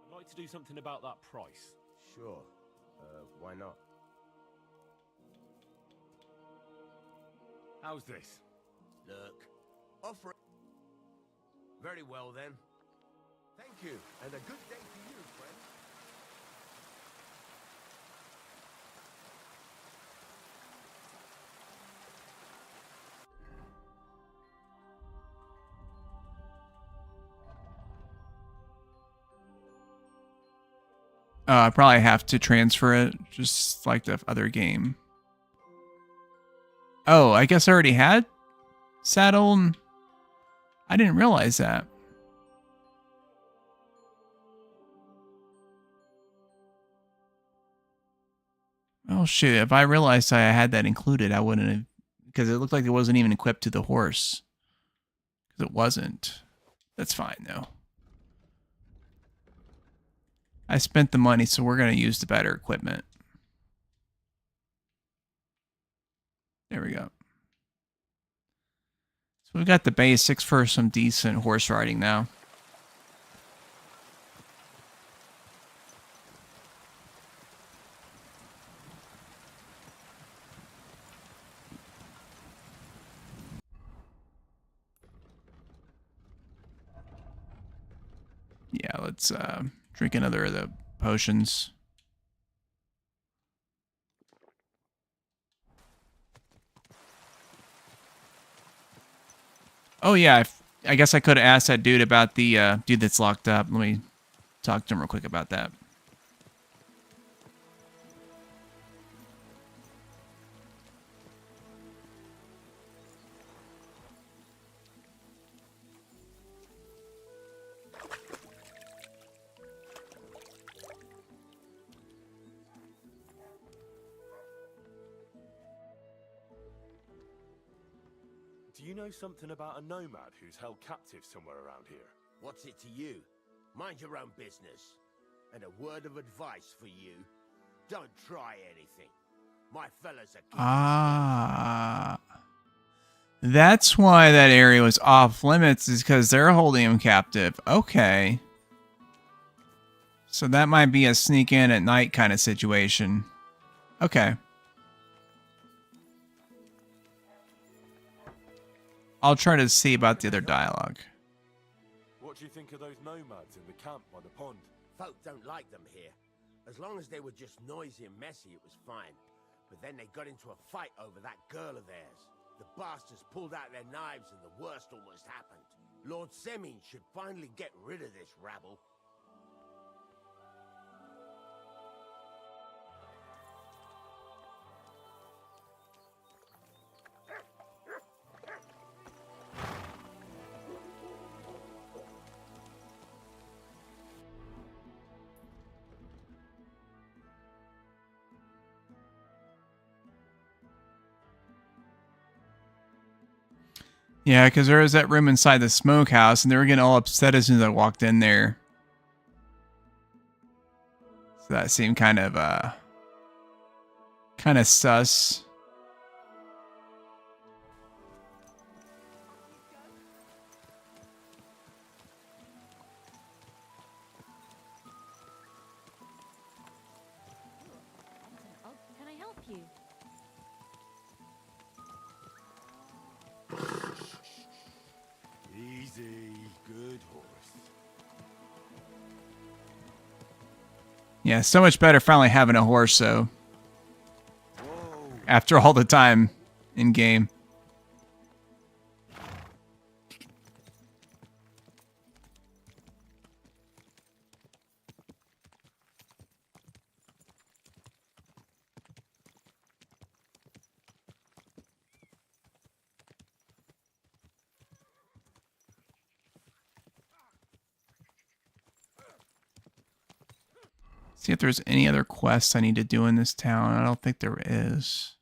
I'd like to do something about that price. Sure. Why not? How's this? Look, offer... Very well, then. Thank you, and a good day to you, friend. I probably have to transfer it, just like the other game. Oh, I guess I already had saddle. I didn't realize that. Oh shit, if I realized I had that included, I wouldn't have, because it looked like it wasn't even equipped to the horse. Because it wasn't. That's fine though. I spent the money, so we're going to use the better equipment. There we go. So we've got the basics for some decent horse riding now. Yeah, let's drink another of the potions. Oh yeah, I guess I could have asked that dude about the dude that's locked up. Let me talk to him real quick about that. Do you know something about a nomad who's held captive somewhere around here? What's it to you? Mind your own business. And a word of advice for you. Don't try anything. My fellas are... Ah. That's why that area was off limits, is because they're holding him captive. Okay. So that might be a sneak in at night kind of situation. Okay. I'll try to see about the other dialogue. What do you think of those nomads in the camp by the pond? Folk don't like them here. As long as they were just noisy and messy, it was fine. But then they got into a fight over that girl of theirs. The bastards pulled out their knives and the worst almost happened. Lord Semin should finally get rid of this rabble. Yeah, because there was that room inside the smokehouse, and they were getting all upset as soon as I walked in there. So that seemed kind of sus. Can I help you? Easy, good horse. Yeah, so much better finally having a horse, though. After all the time in game. See if there's any other quests I need to do in this town. I don't think there is.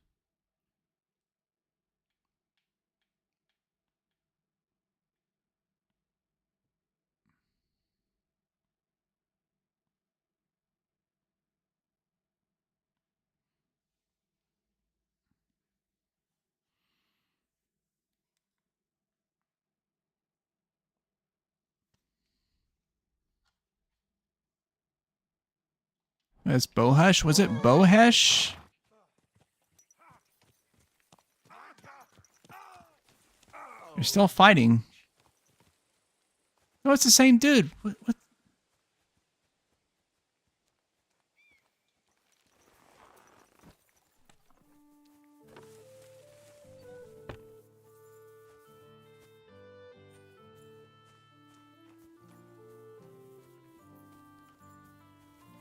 That's Bohesh? Was it Bohesh? They're still fighting. No, it's the same dude. What?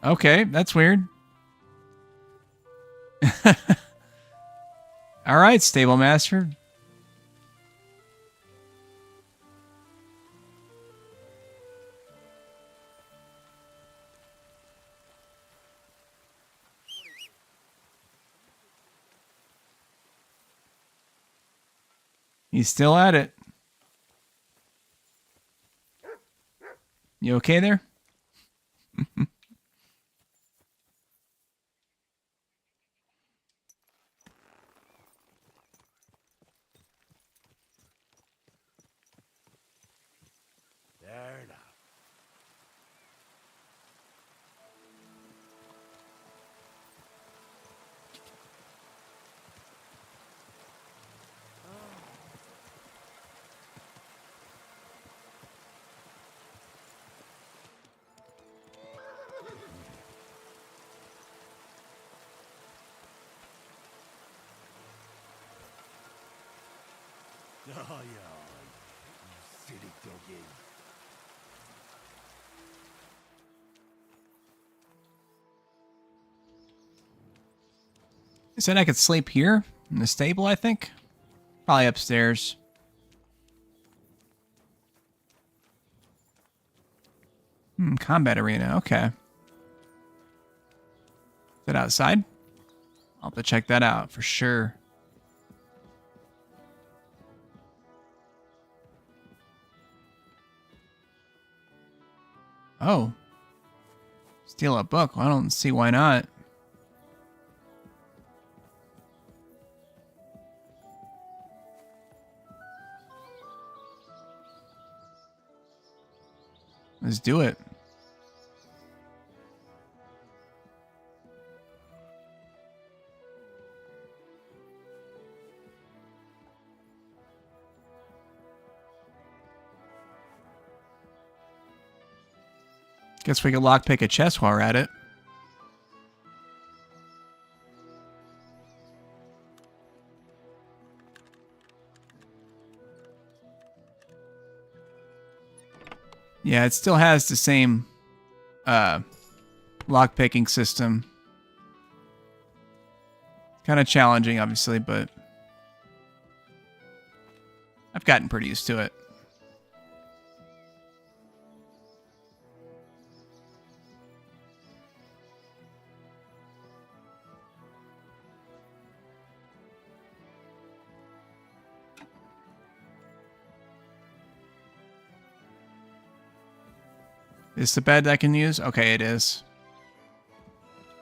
Okay, that's weird. All right, stable master. He's still at it. You okay there? Aye, aye. You silly doggy. He said I could sleep here in the stable, I think. Probably upstairs. Combat arena. Okay. Is that outside? I'll have to check that out for sure. Oh. Steal a book. Well, I don't see why not. Let's do it. Guess we could lockpick a chest while we're at it. Yeah, it still has the same lockpicking system. Kind of challenging, obviously, but I've gotten pretty used to it. Is the bed I can use? Okay, it is.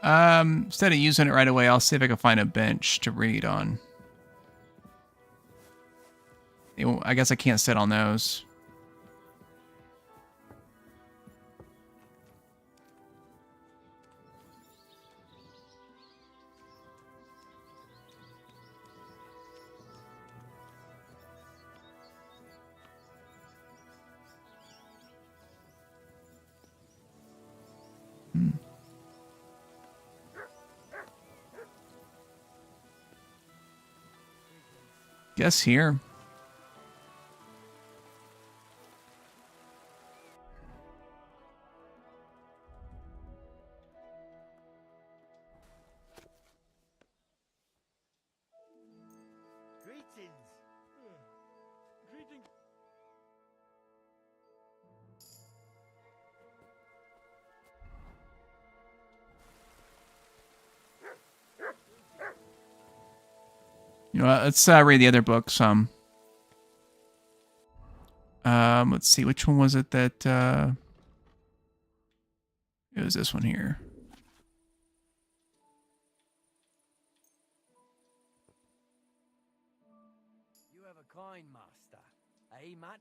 Instead of using it right away, I'll see if I can find a bench to read on. I guess I can't sit on those. Guess here. Greetings. Greeting. You know what? Let's read the other books. Let's see, which one was it that it was this one here. You have a kind master, eh, Matt?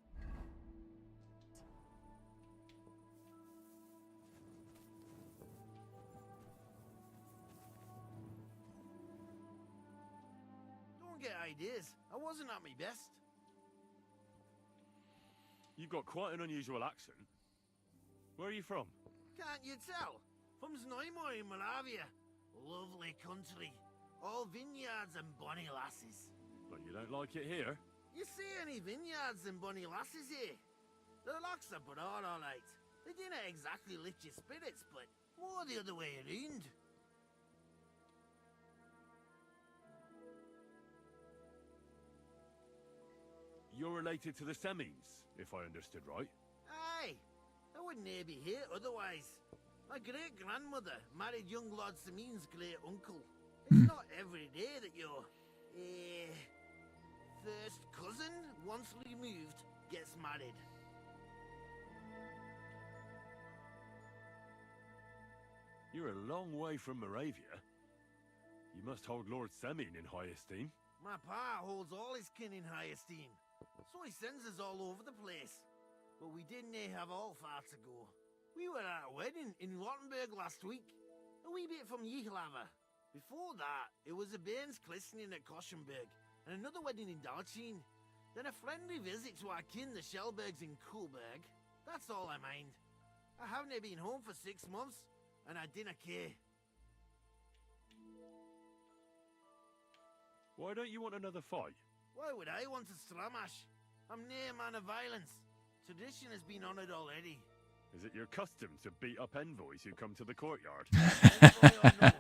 Don't get ideas. I wasn't at my best. You've got quite an unusual accent. Where are you from? Can't you tell? From Znojmo in Moravia. Lovely country. All vineyards and bonny lasses. But you don't like it here? You see any vineyards and bonny lasses here? The locks are but all right. They didn't exactly lift your spirits, but more the other way around. You're related to the Semines, if I understood right. Aye, I wouldn't be here otherwise. My great-grandmother married young Lord Semin's great-uncle. It's not every day that your, first cousin, once removed, gets married. You're a long way from Moravia. You must hold Lord Semin in high esteem. My pa holds all his kin in high esteem, so he sends us all over the place. But we didn't have all far to go. We were at a wedding in Rottenburg last week, a wee bit from Yihlava. Before that, it was a bairn's christening at Koshenberg, and another wedding in Dalchin. Then a friendly visit to our kin, the Shellbergs in Kuhlberg. That's all I mind. I haven't been home for 6 months, and I didn't care. Why don't you want another fight? Why would I want to stramash? I'm near a man of violence. Tradition has been honoured already. Is it your custom to beat up envoys who come to the courtyard? Envoy or no,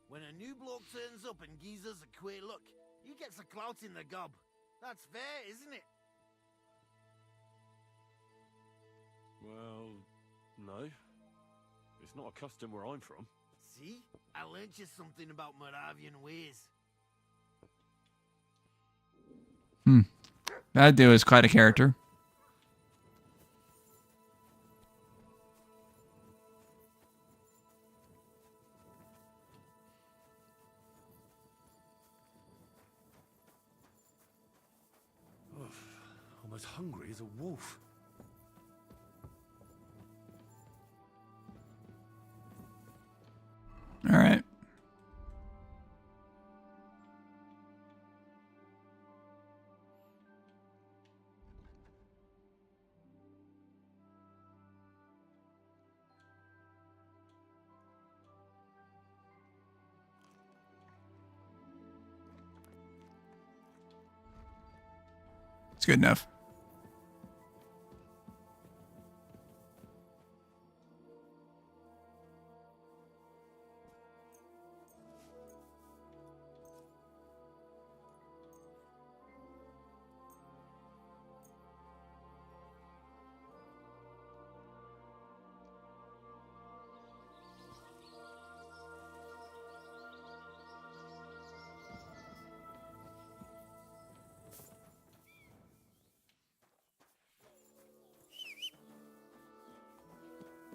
when a new bloke turns up and gives us a queer look, he gets a clout in the gob. That's fair, isn't it? Well, no. It's not a custom where I'm from. See? I learnt you something about Moravian ways. That dude is quite a character. I'm as hungry as a wolf. All right. It's good enough.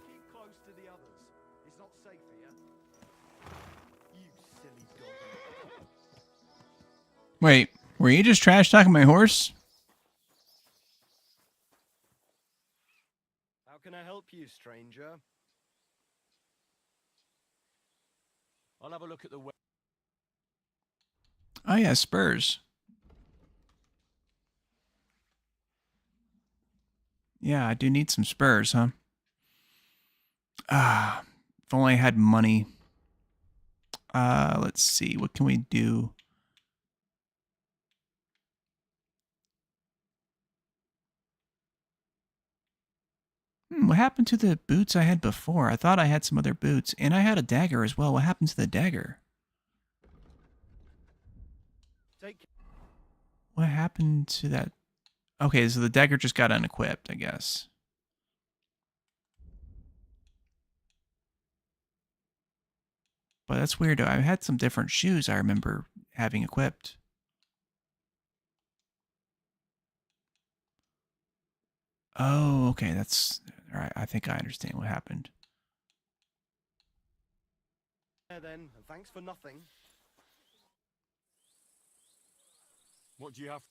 Keep close to the others. It's not safe here. You silly dog. Wait, were you just trash talking my horse? How can I help you, stranger? I'll have a look at the Oh yeah, spurs. Yeah, I do need some spurs, huh? Ah, if only I had money. Let's see, what can we do? What happened to the boots I had before? I thought I had some other boots, and I had a dagger as well. What happened to the dagger? What happened to that? Okay, so the dagger just got unequipped, I guess. But that's weird. I had some different shoes I remember having equipped. Oh, okay. That's all right. I think I understand what happened. Yeah, then, and thanks for nothing. What do you have?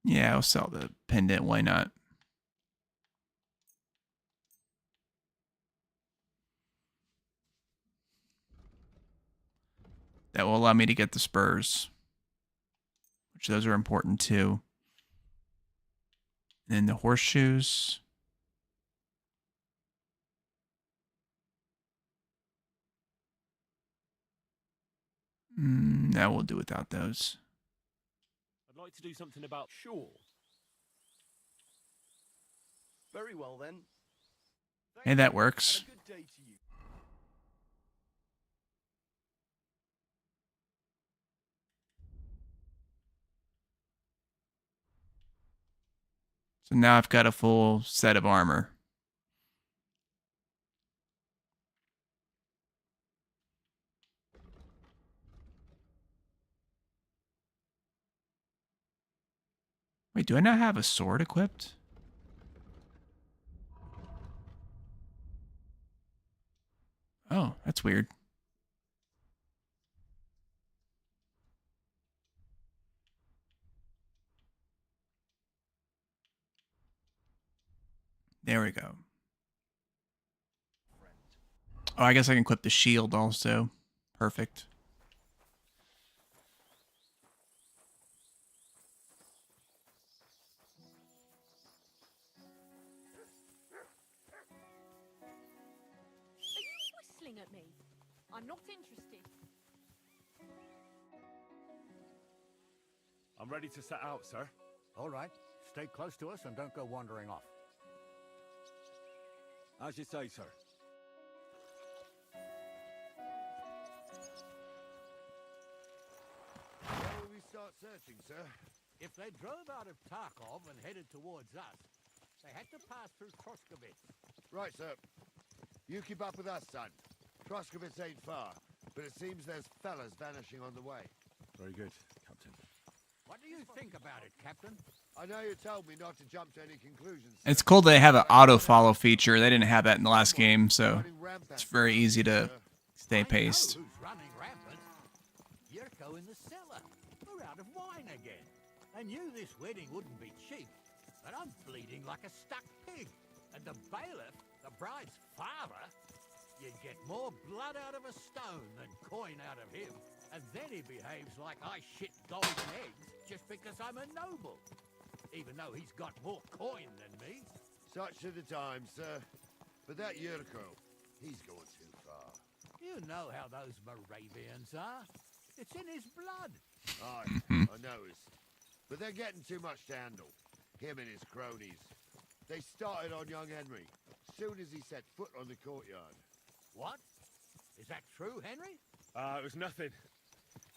Yeah, I'll sell the pendant. Why not? That will allow me to get the spurs, which those are important too. And then the horseshoes. No, we'll do without those. I'd like to do something about... Sure. Very well, then. Hey, that works. Have a good day to you. So now I've got a full set of armor. Wait, do I not have a sword equipped? Oh, that's weird. There we go. Oh, I guess I can equip the shield also. Perfect. at me. I'm not interested. I'm ready to set out, sir. All right. Stay close to us and don't go wandering off. As you say, sir. Where will we start searching, sir? If they drove out of Tarkov and headed towards us, they had to pass through Troskovitz. Right, sir. You keep up with us, son. Troskovitz ain't far, but it seems there's fellas vanishing on the way. Very good, Captain. What do you think about it, Captain? I know you told me not to jump to any conclusions. It's cool they have an auto follow feature. They didn't have that in the last game, so it's very easy to stay paced. Who's running rampant? Yurko in the cellar. We're out of wine again. I knew this wedding wouldn't be cheap, but I'm bleeding like a stuck pig. And the bailiff, the bride's father, you'd get more blood out of a stone than coin out of him. And then he behaves like I shit golden eggs just because I'm a noble. Even though he's got more coin than me. Such are the times, sir. But that Yurko, he's going too far. You know how those Moravians are. It's in his blood. Aye, I noticed. But they're getting too much to handle. Him and his cronies. They started on young Henry, soon as he set foot on the courtyard. What? Is that true, Henry? It was nothing.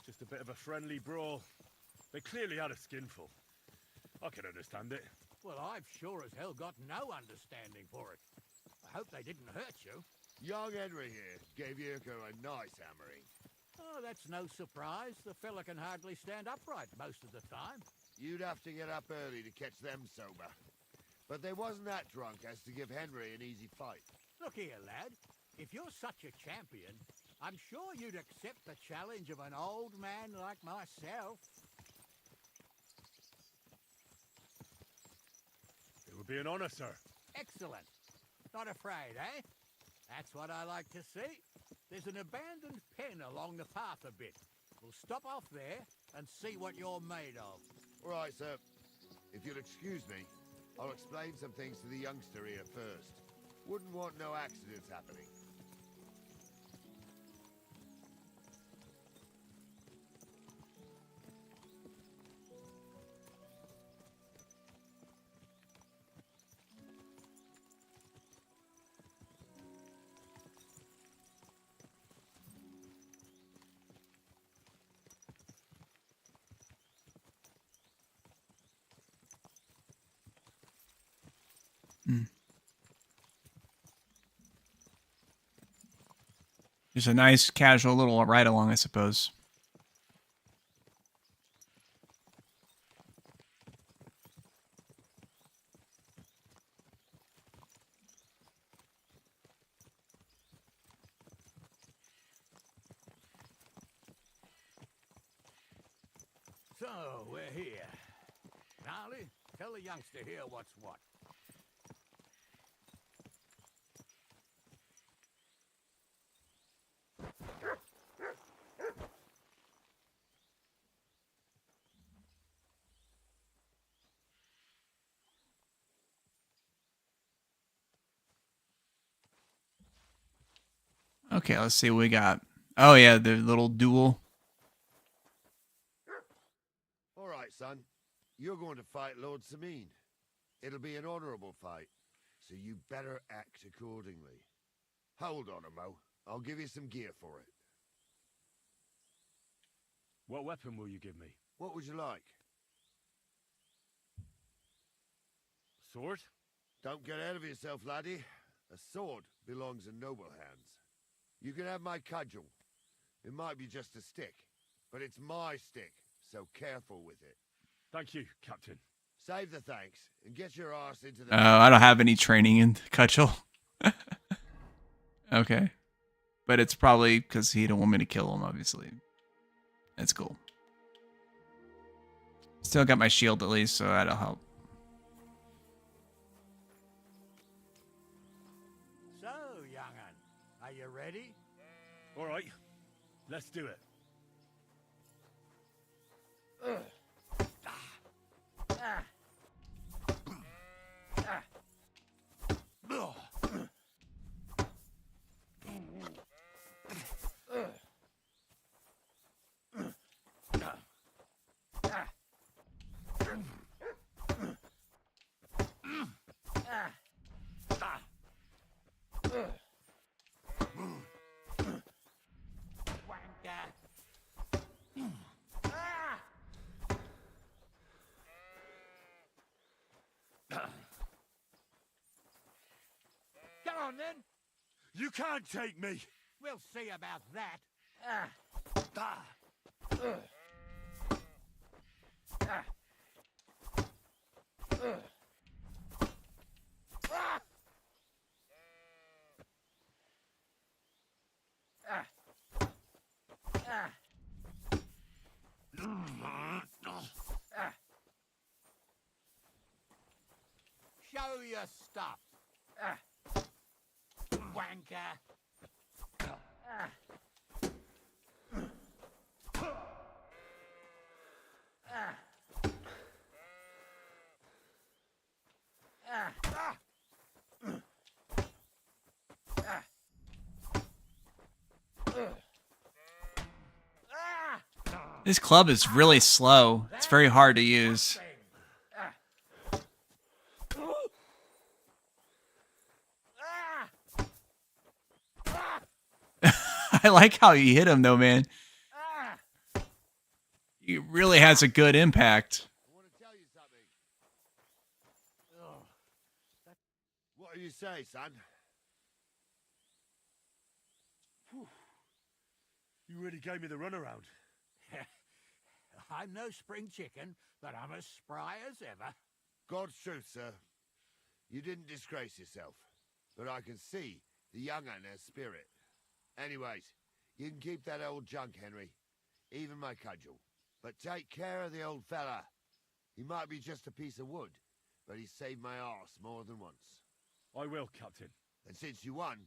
Just a bit of a friendly brawl. They clearly had a skinful. I can understand it. Well, I've sure as hell got no understanding for it. I hope they didn't hurt you. Young Henry here gave Yurko a nice hammering. Oh, that's no surprise. The fella can hardly stand upright most of the time. You'd have to get up early to catch them sober. But they wasn't that drunk as to give Henry an easy fight. Look here, lad. If you're such a champion, I'm sure you'd accept the challenge of an old man like myself. It would be an honor, sir. Excellent. Not afraid, eh? That's what I like to see. There's an abandoned pen along the path a bit. We'll stop off there and see what you're made of. All right, sir. If you'll excuse me, I'll explain some things to the youngster here first. Wouldn't want no accidents happening. Just a nice, casual little ride along, I suppose. So, we're here. Gnarly, tell the youngster here what's what. Okay, let's see what we got. Oh yeah, the little duel. All right, son. You're going to fight Lord Sameen. It'll be an honorable fight, so you better act accordingly. Hold on a mo. I'll give you some gear for it. What weapon will you give me? What would you like? Sword? Don't get ahead of yourself, laddie. A sword belongs in noble hands. You can have my cudgel. It might be just a stick, but it's my stick, so careful with it. Thank you, Captain. Save the thanks, and get your arse into the... I don't have any training in cudgel. Okay. But it's probably because he don't want me to kill him, obviously. That's cool. Still got my shield at least, so that'll help. So, young'un, are you ready? All right, let's do it. on then. You can't take me. We'll see about that. Show your stuff. Wanker. This club is really slow. It's very hard to use. I like how you hit him though, man. He really has a good impact. I want to tell you something. What do you say, son? Whew. You really gave me the runaround. I'm no spring chicken, but I'm as spry as ever. God's truth, sir. You didn't disgrace yourself, but I can see the young un has spirit. Anyways, you can keep that old junk, Henry. Even my cudgel. But take care of the old fella. He might be just a piece of wood, but he saved my arse more than once. I will, Captain. And since you won,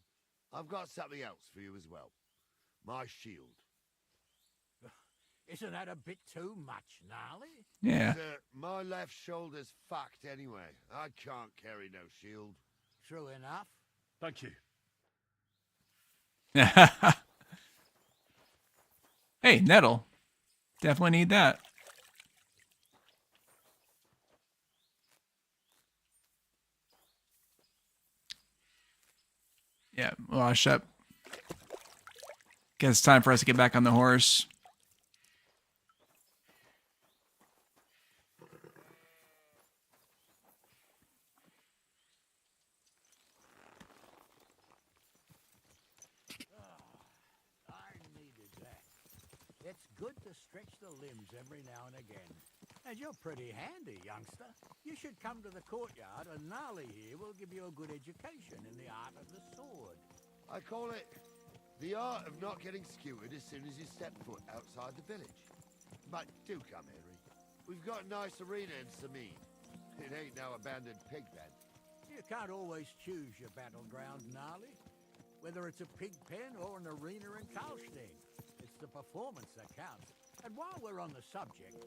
I've got something else for you as well. My shield. Isn't that a bit too much, Gnarly? Yeah. Sir, my left shoulder's fucked anyway. I can't carry no shield. True enough. Thank you. Hey, nettle. Definitely need that. Yeah, wash up. Guess it's time for us to get back on the horse. It's good to stretch the limbs every now and again. And you're pretty handy, youngster. You should come to the courtyard, and Gnarly here will give you a good education in the art of the sword. I call it the art of not getting skewered as soon as you step foot outside the village. But do come, Henry. We've got a nice arena in Sameen. It ain't no abandoned pig pen. You can't always choose your battleground, Gnarly. Whether it's a pig pen or an arena in Karlstein. It's the performance that counts. And while we're on the subject,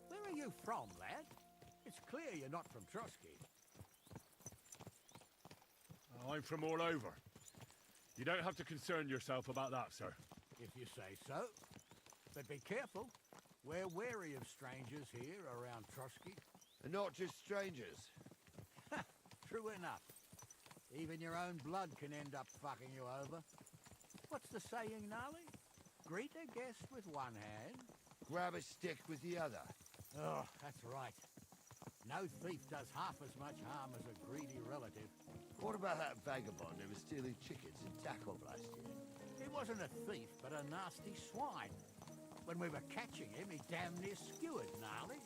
where are you from, lad? It's clear you're not from Trotsky. I'm from all over. You don't have to concern yourself about that, sir. If you say so. But be careful. We're wary of strangers here around Trotsky. And not just strangers. True enough. Even your own blood can end up fucking you over. What's the saying, Gnarly? Greet a guest with one hand. Grab a stick with the other. Oh, that's right. No thief does half as much harm as a greedy relative. What about that vagabond who was stealing chickens in Takov last year? He wasn't a thief, but a nasty swine. When we were catching him, he damn near skewered, Gnarly.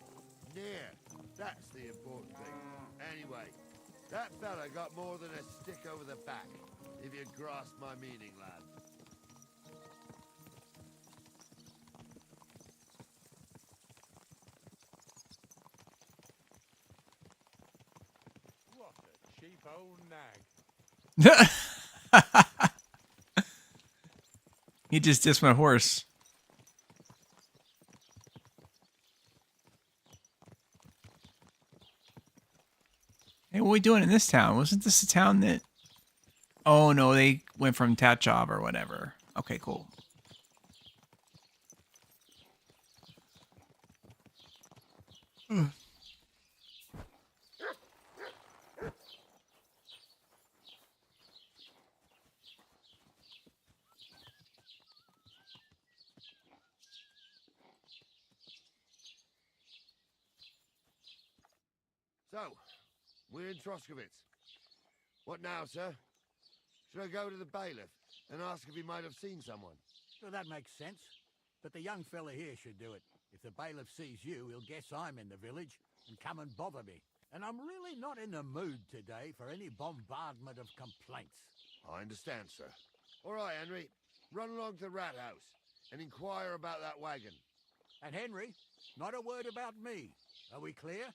Near. That's the important thing. Anyway, that fella got more than a stick over the back, if you grasp my meaning, lad. What a cheap old nag. He just dissed my horse. Hey, what are we doing in this town? Wasn't this the town that... Oh, no, they went from Tatchov or whatever. Okay, cool. So, we're in Troskowitz. What now, sir? Should I go to the bailiff and ask if he might have seen someone? Well, that makes sense. But the young fella here should do it. If the bailiff sees you, he'll guess I'm in the village and come and bother me. And I'm really not in the mood today for any bombardment of complaints. I understand, sir. All right, Henry. Run along to the rat house and inquire about that wagon. And Henry, not a word about me. Are we clear?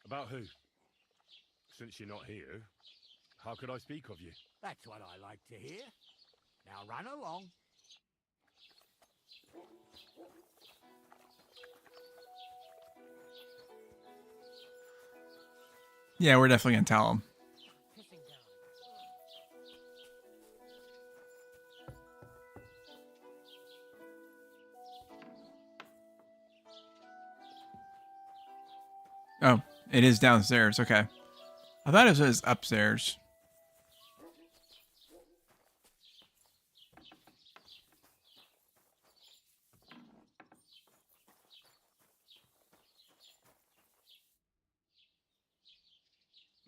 About who? Since you're not here, how could I speak of you? That's what I like to hear. Now run along. Yeah, we're definitely gonna tell him. Oh, it is downstairs. Okay. I thought it was upstairs.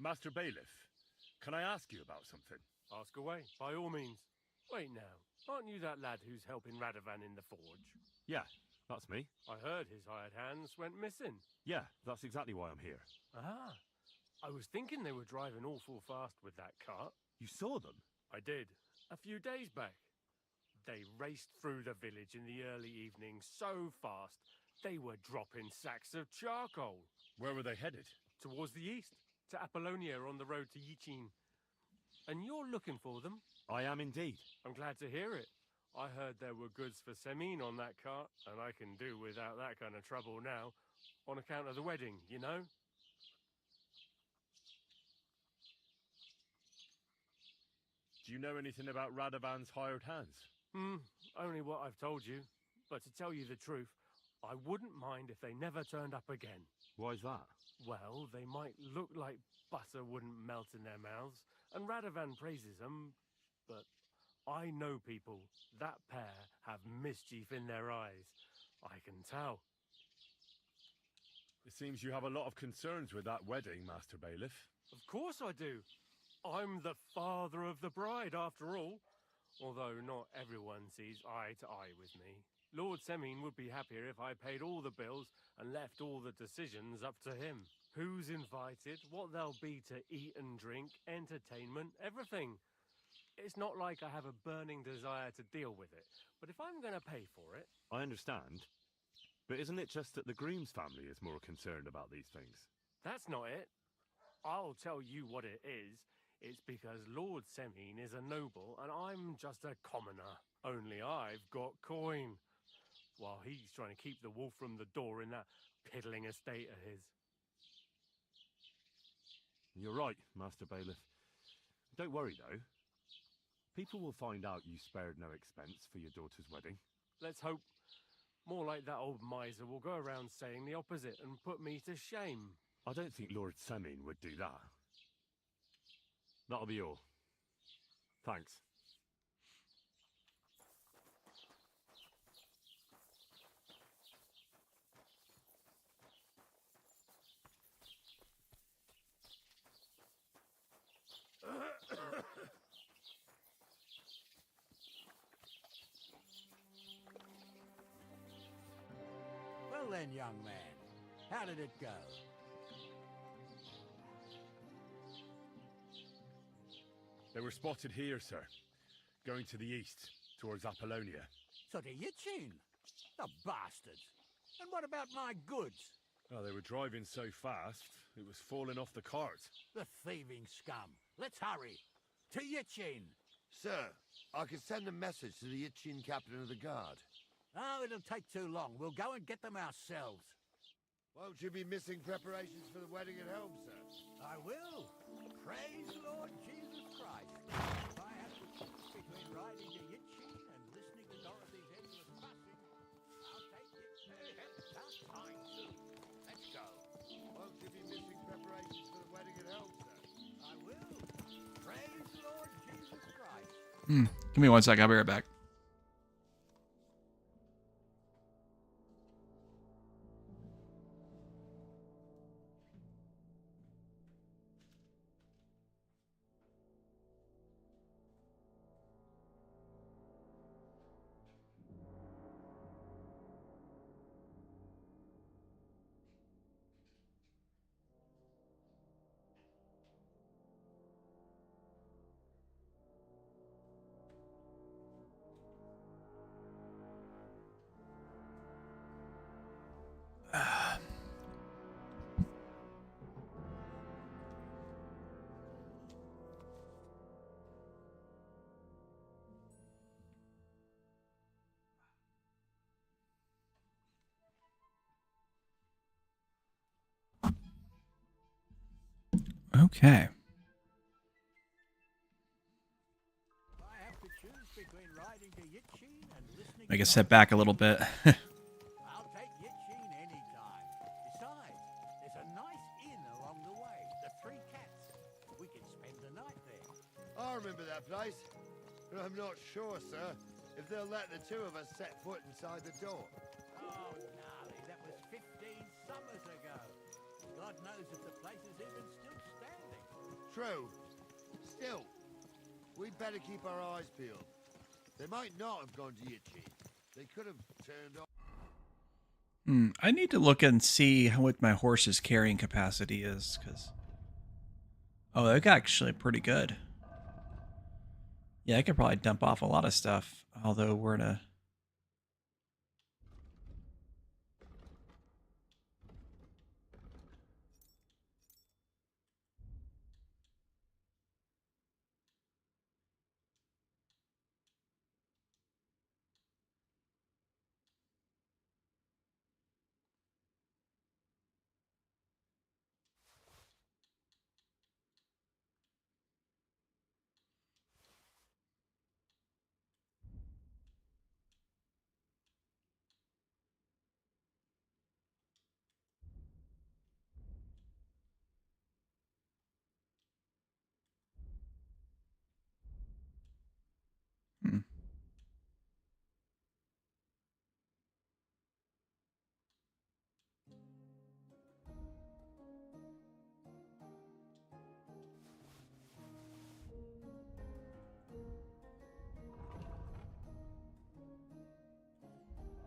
Master Bailiff, can I ask you about something? Ask away, by all means. Wait now, aren't you that lad who's helping Radovan in the forge? Yeah, that's me. I heard his hired hands went missing. Yeah, that's exactly why I'm here. Ah, I was thinking they were driving awful fast with that cart. You saw them? I did, a few days back. They raced through the village in the early evening so fast, they were dropping sacks of charcoal. Where were they headed? Towards the east, to Apollonia on the road to Yichin. And you're looking for them? I am indeed. I'm glad to hear it. I heard there were goods for Semin on that cart, and I can do without that kind of trouble now, on account of the wedding, you know? Do you know anything about Radovan's hired hands? Only what I've told you. But to tell you the truth, I wouldn't mind if they never turned up again. Why's that? Well, they might look like butter wouldn't melt in their mouths, and Radovan praises them, but I know people. That pair have mischief in their eyes. I can tell. It seems you have a lot of concerns with that wedding, Master Bailiff. Of course I do. I'm the father of the bride, after all. Although not everyone sees eye to eye with me. Lord Semin would be happier if I paid all the bills and left all the decisions up to him. Who's invited, what there'll be to eat and drink, entertainment, everything. It's not like I have a burning desire to deal with it, but if I'm going to pay for it... I understand. But isn't it just that the groom's family is more concerned about these things? That's not it. I'll tell you what it is. It's because Lord Semin is a noble and I'm just a commoner. Only I've got coin. While he's trying to keep the wolf from the door in that piddling estate of his. You're right, Master Bailiff. Don't worry, though. People will find out you spared no expense for your daughter's wedding. Let's hope. More like that old miser will go around saying the opposite and put me to shame. I don't think Lord Semin would do that. That'll be all. Thanks. Well then, young man, how did it go? They were spotted here, sir. Going to the east, towards Apollonia. So to Yichin? The bastards! And what about my goods? Oh, they were driving so fast, it was falling off the cart. The thieving scum. Let's hurry. To Yichin! Sir, I can send a message to the Yichin captain of the guard. Oh, it'll take too long. We'll go and get them ourselves. Won't you be missing preparations for the wedding at home, sir? I will. Praise Lord Jesus Christ. If I have to choose between riding to Yichin and listening to Dorothy's endless fussing, I'll take it. That's time too. Let's go. Won't you be missing preparations for the wedding at home, sir? I will. Praise Lord Jesus Christ. Give me 1 sec. I'll be right back. Okay. I guess step back a little bit. I'll take Yitchin any time. Besides, there's a nice inn along the way, the Three Cats. We could spend the night there. I remember that place, but I'm not sure, sir, if they'll let the two of us set foot inside the door. Oh, gnarly, that was 15 summers ago. God knows if the place is even still standing. True. Still, we'd better keep our eyes peeled. They might not have gone to Yitchin. They could have turned off. I need to look and see what my horse's carrying capacity is, because... Oh, they're actually pretty good. Yeah, I could probably dump off a lot of stuff, although we're in a... Hmm.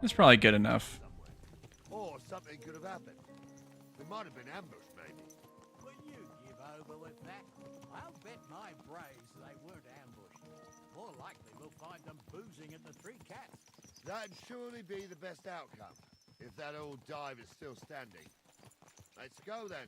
That's probably good enough. Or something could have happened. They might have been ambushed, maybe. Will you give over with that? I'll bet my braves they weren't ambushed. More likely we'll find them boozing at the Three Cats. That'd surely be the best outcome, if that old dive is still standing. Let's go, then.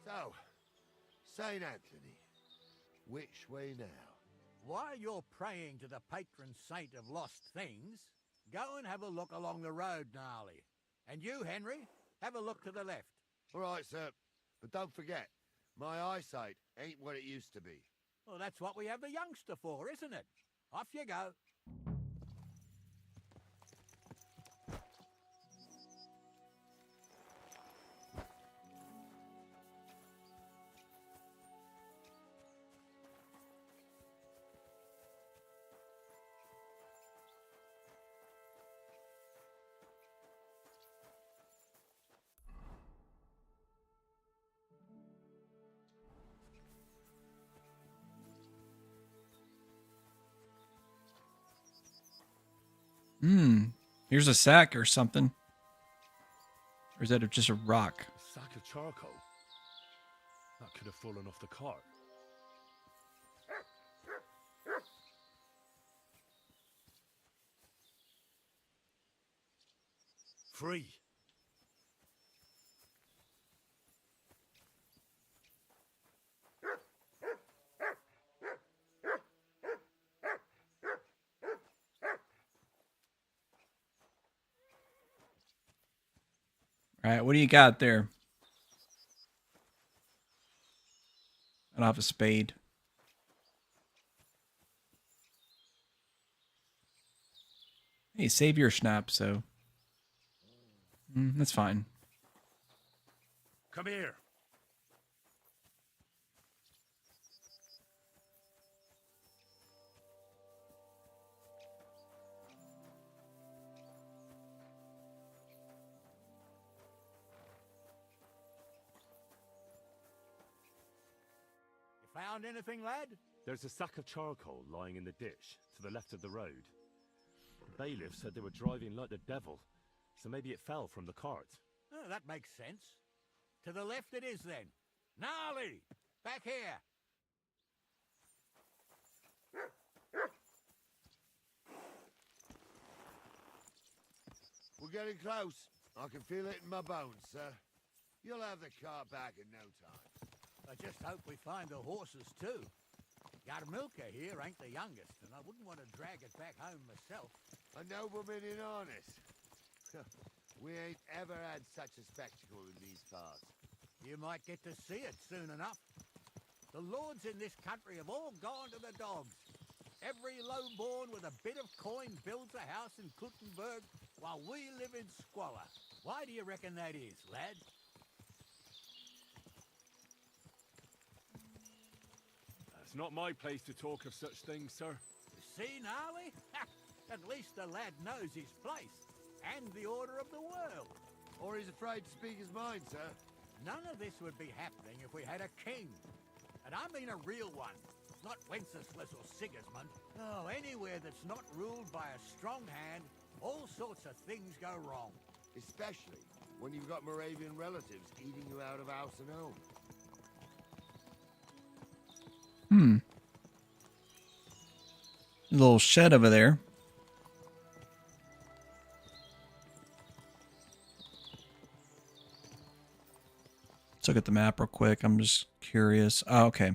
So, St. Anthony, which way now? While you're praying to the patron saint of lost things, go and have a look along the road, Gnarly. And you, Henry, have a look to the left. All right, sir. But don't forget, my eyesight ain't what it used to be. Well, that's what we have the youngster for, isn't it? Off you go. Here's a sack or something. Or is that just a rock? A sack of charcoal? That could have fallen off the cart. Free. All right, what do you got there? I don't have a spade. Hey, save your schnapp, so... that's fine. Come here. Found anything, lad? There's a sack of charcoal lying in the ditch to the left of the road. The bailiff said they were driving like the devil, so maybe it fell from the cart. Oh, that makes sense. To the left it is then. Gnarly! Back here! We're getting close. I can feel it in my bones, sir. You'll have the car back in no time. I just hope we find the horses too. Yarmilka here ain't the youngest, and I wouldn't want to drag it back home myself. A nobleman in harness. We ain't ever had such a spectacle in these parts. You might get to see it soon enough. The lords in this country have all gone to the dogs. Every lowborn with a bit of coin builds a house in Kuttenberg while we live in squalor. Why do you reckon that is, lad? It's not my place to talk of such things, sir. See, Gnarly? At least the lad knows his place and the order of the world. Or he's afraid to speak his mind, sir. None of this would be happening if we had a king. And I mean a real one, not Wenceslas or Sigismund. Oh, anywhere that's not ruled by a strong hand, all sorts of things go wrong. Especially when you've got Moravian relatives eating you out of house and home. Little shed over there. Let's look at the map real quick. I'm just curious. Oh, okay.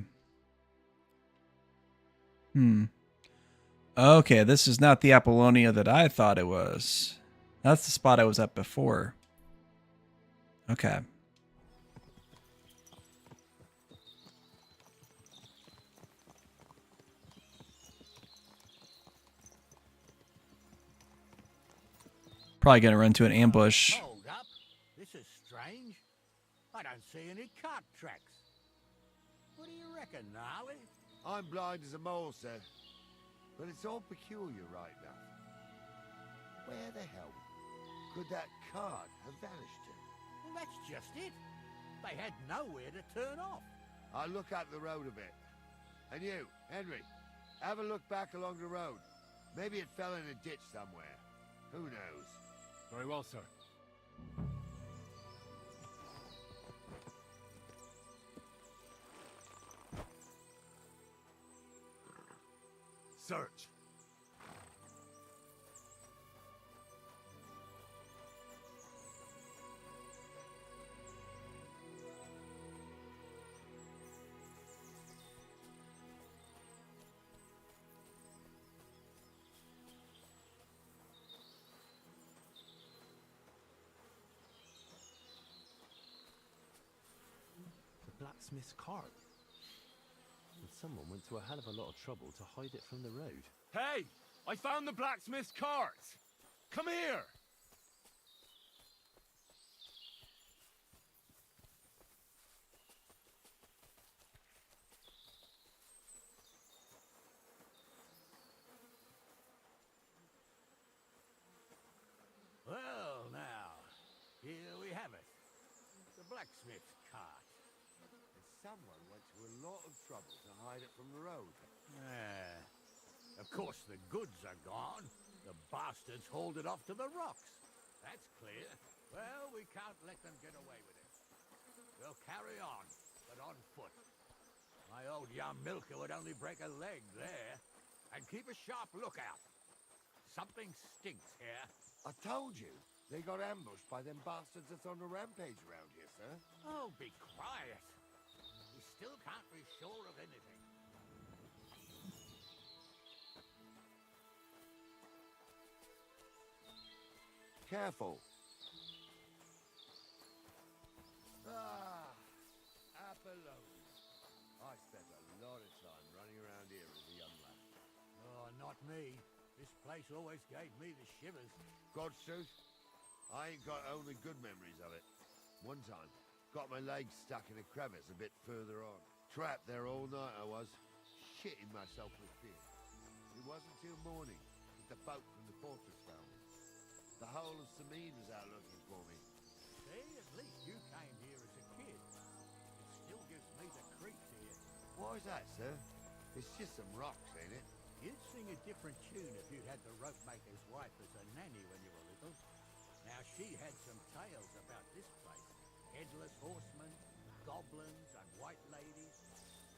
Okay, this is not the Apollonia that I thought it was. That's the spot I was at before. Okay. Probably gonna run into an ambush. Hold up. This is strange. I don't see any cart tracks. What do you reckon, Gnarly? I'm blind as a mole, sir. But it's all peculiar right now. Where the hell could that cart have vanished to? Well, that's just it. They had nowhere to turn off. I'll look up the road a bit. And you, Henry, have a look back along the road. Maybe it fell in a ditch somewhere. Who knows? Very well, sir. Search. Blacksmith's cart. And someone went to a hell of a lot of trouble to hide it from the road. Hey! I found the blacksmith's cart! Come here! Well, now, here we have it. The blacksmith's cart. And someone went to a lot of trouble to hide it from the road. Of course, the goods are gone. The bastards hauled it off to the rocks. That's clear. Well, we can't let them get away with it. We'll carry on, but on foot. My old Yarmilka would only break a leg there. And keep a sharp lookout. Something stinks here. I told you, they got ambushed by them bastards that's on the rampage around here, sir. Oh, be quiet. We still can't be sure of anything. Careful. Ah, Apollonia. I spent a lot of time running around here as a young lad. Oh, not me. This place always gave me the shivers. God's truth, I ain't got only good memories of it. One time, got my legs stuck in a crevice a bit further on. Trapped there all night I was, shitting myself with fear. It wasn't till morning that the boat from the fortress found me. The whole of Sameen was out looking for me. See, at least you came here as a kid. It still gives me the creeps here. Why was that, sir? It's just some rocks, ain't it? You'd sing a different tune if you'd had the rope maker's wife as a nanny when you were little. Now, she had some tales about this place. Headless horsemen, goblins, and white ladies.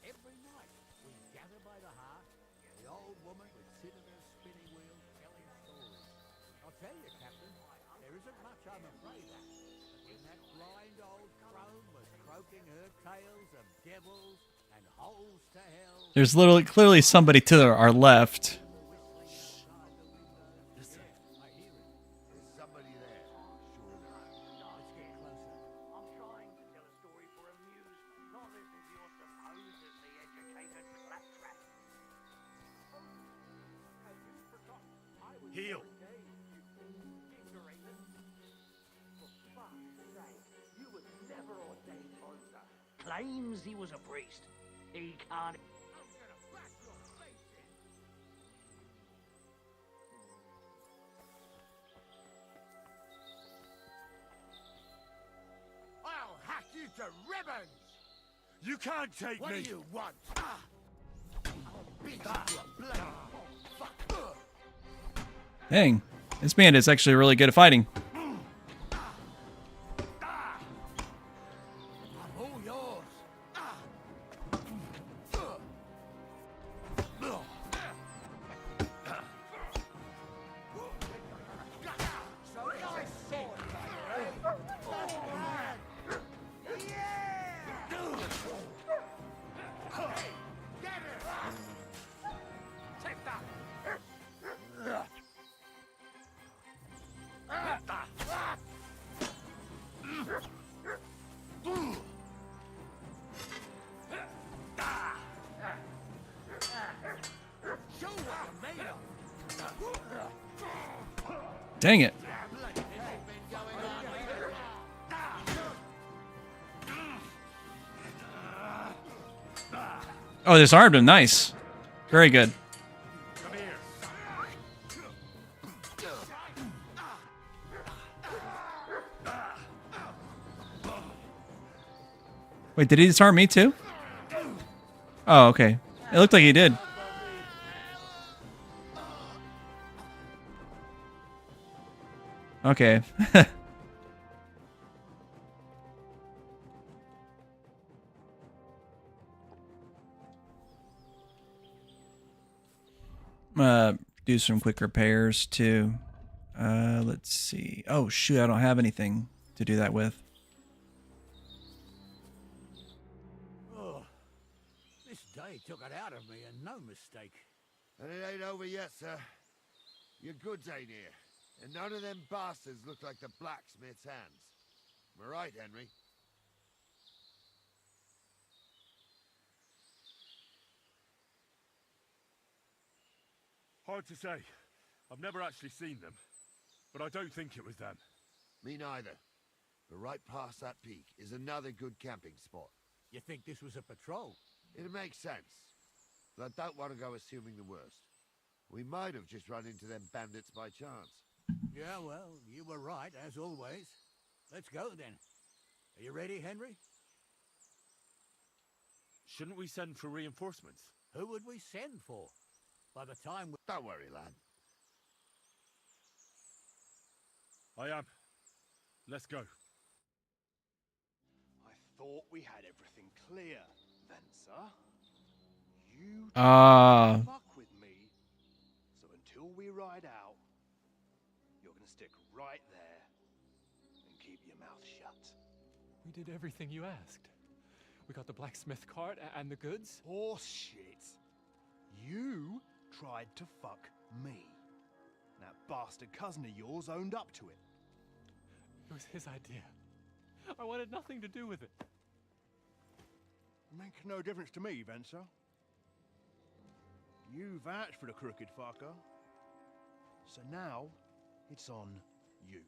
Every night, we'd gather by the hearth, and the old woman would sit at her spinning wheel telling stories. I'll tell you, Captain, there isn't much I'm afraid of. But when that blind old crone was croaking her tales of devils and holes to hell... There's literally clearly somebody to our left. Listen. There's somebody there. Sure enough. Let's get closer. I'm trying to tell a story for amusement, not listen to your supposedly educated claptrap. Have you forgotten I was Heal. ignorant? For fuck's sake, you was never ordained Monster. Claims he was a priest. He can't. I'm gonna bash your face in. I'll hack you to ribbons! You can't take What me! do you want? I'll beat you to a bloody fuck. Dang, this man is actually really good at fighting. I'm all yours. Dang it. Oh, disarmed him. Nice. Very good. Wait, did he disarm me too? Oh, okay. It looked like he did. Okay. Do some quick repairs too. Let's see. Oh shoot, I don't have anything to do that with. Oh, this day took it out of me, and no mistake. And it ain't over yet, sir. Your goods ain't here. And none of them bastards look like the blacksmith's hands. Am I right, Henry? Hard to say. I've never actually seen them. But I don't think it was them. Me neither. But right past that peak is another good camping spot. You think this was a patrol? It makes sense. But I don't want to go assuming the worst. We might have just run into them bandits by chance. Yeah, well, you were right, as always. Let's go, then. Are you ready, Henry? Shouldn't we send for reinforcements? Who would we send for? By the time we... Don't worry, lad. I am. Let's go. I thought we had everything clear, Venser. You fuck with me, so until we ride out, you're gonna stick right there and keep your mouth shut. We did everything you asked. We got the blacksmith cart and the goods. Horse shit. You tried to fuck me. That bastard cousin of yours owned up to it. It was his idea. I wanted nothing to do with it. Make no difference to me, Venser. You vouched for the crooked fucker. So now, it's on you.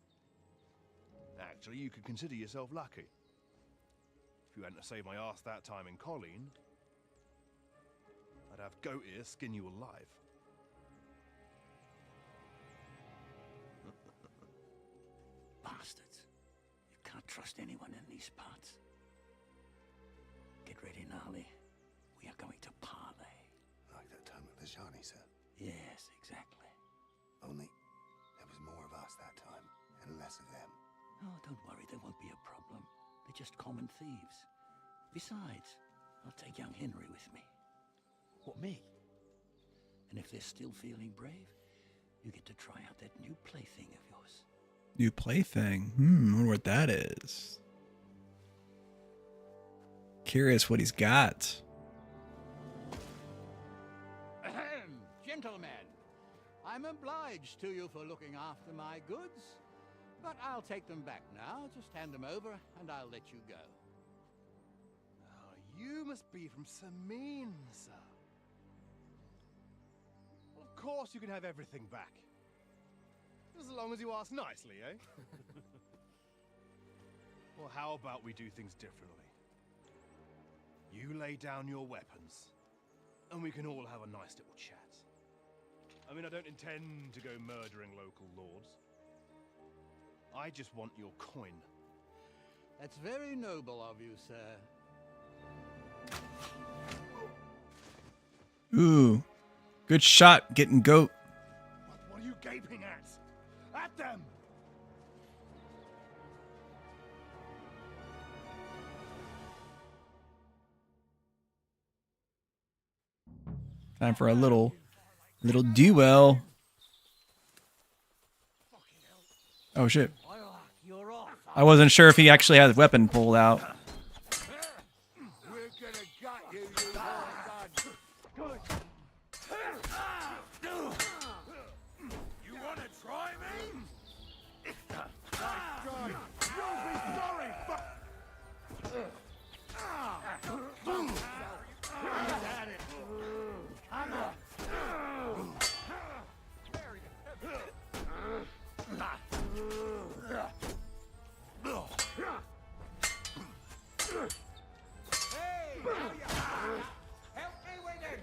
Actually, you could consider yourself lucky. If you hadn't saved my ass that time in Colleen, I'd have goat ear skin you alive. Bastards. You can't trust anyone in these parts. Get ready, Gnarly. we are going to parley. Like that time at the Shani, sir. Yes, exactly. Only there was more of us that time, and less of them. Oh, don't worry, there won't be a problem. They're just common thieves. Besides, I'll take young Henry with me. What, me? And if they're still feeling brave, you get to try out that new plaything of yours. New plaything? Wonder what that is. Curious what he's got. Ahem, gentlemen, I'm obliged to you for looking after my goods, but I'll take them back now. Just hand them over and I'll let you go. Oh, you must be from Samin, sir. Well, of course you can have everything back. As long as you ask nicely, eh? Well, how about we do things differently? You lay down your weapons, and we can all have a nice little chat. I mean, I don't intend to go murdering local lords. I just want your coin. That's very noble of you, sir. Ooh. Good shot, getting goat. What are you gaping at? At them! Time for a little duel. Oh shit. I wasn't sure if he actually had his weapon pulled out. We're gonna gut you, you son. You wanna try me? Nice try. You'll be sorry, at it. Come on. Hey! Help me with him!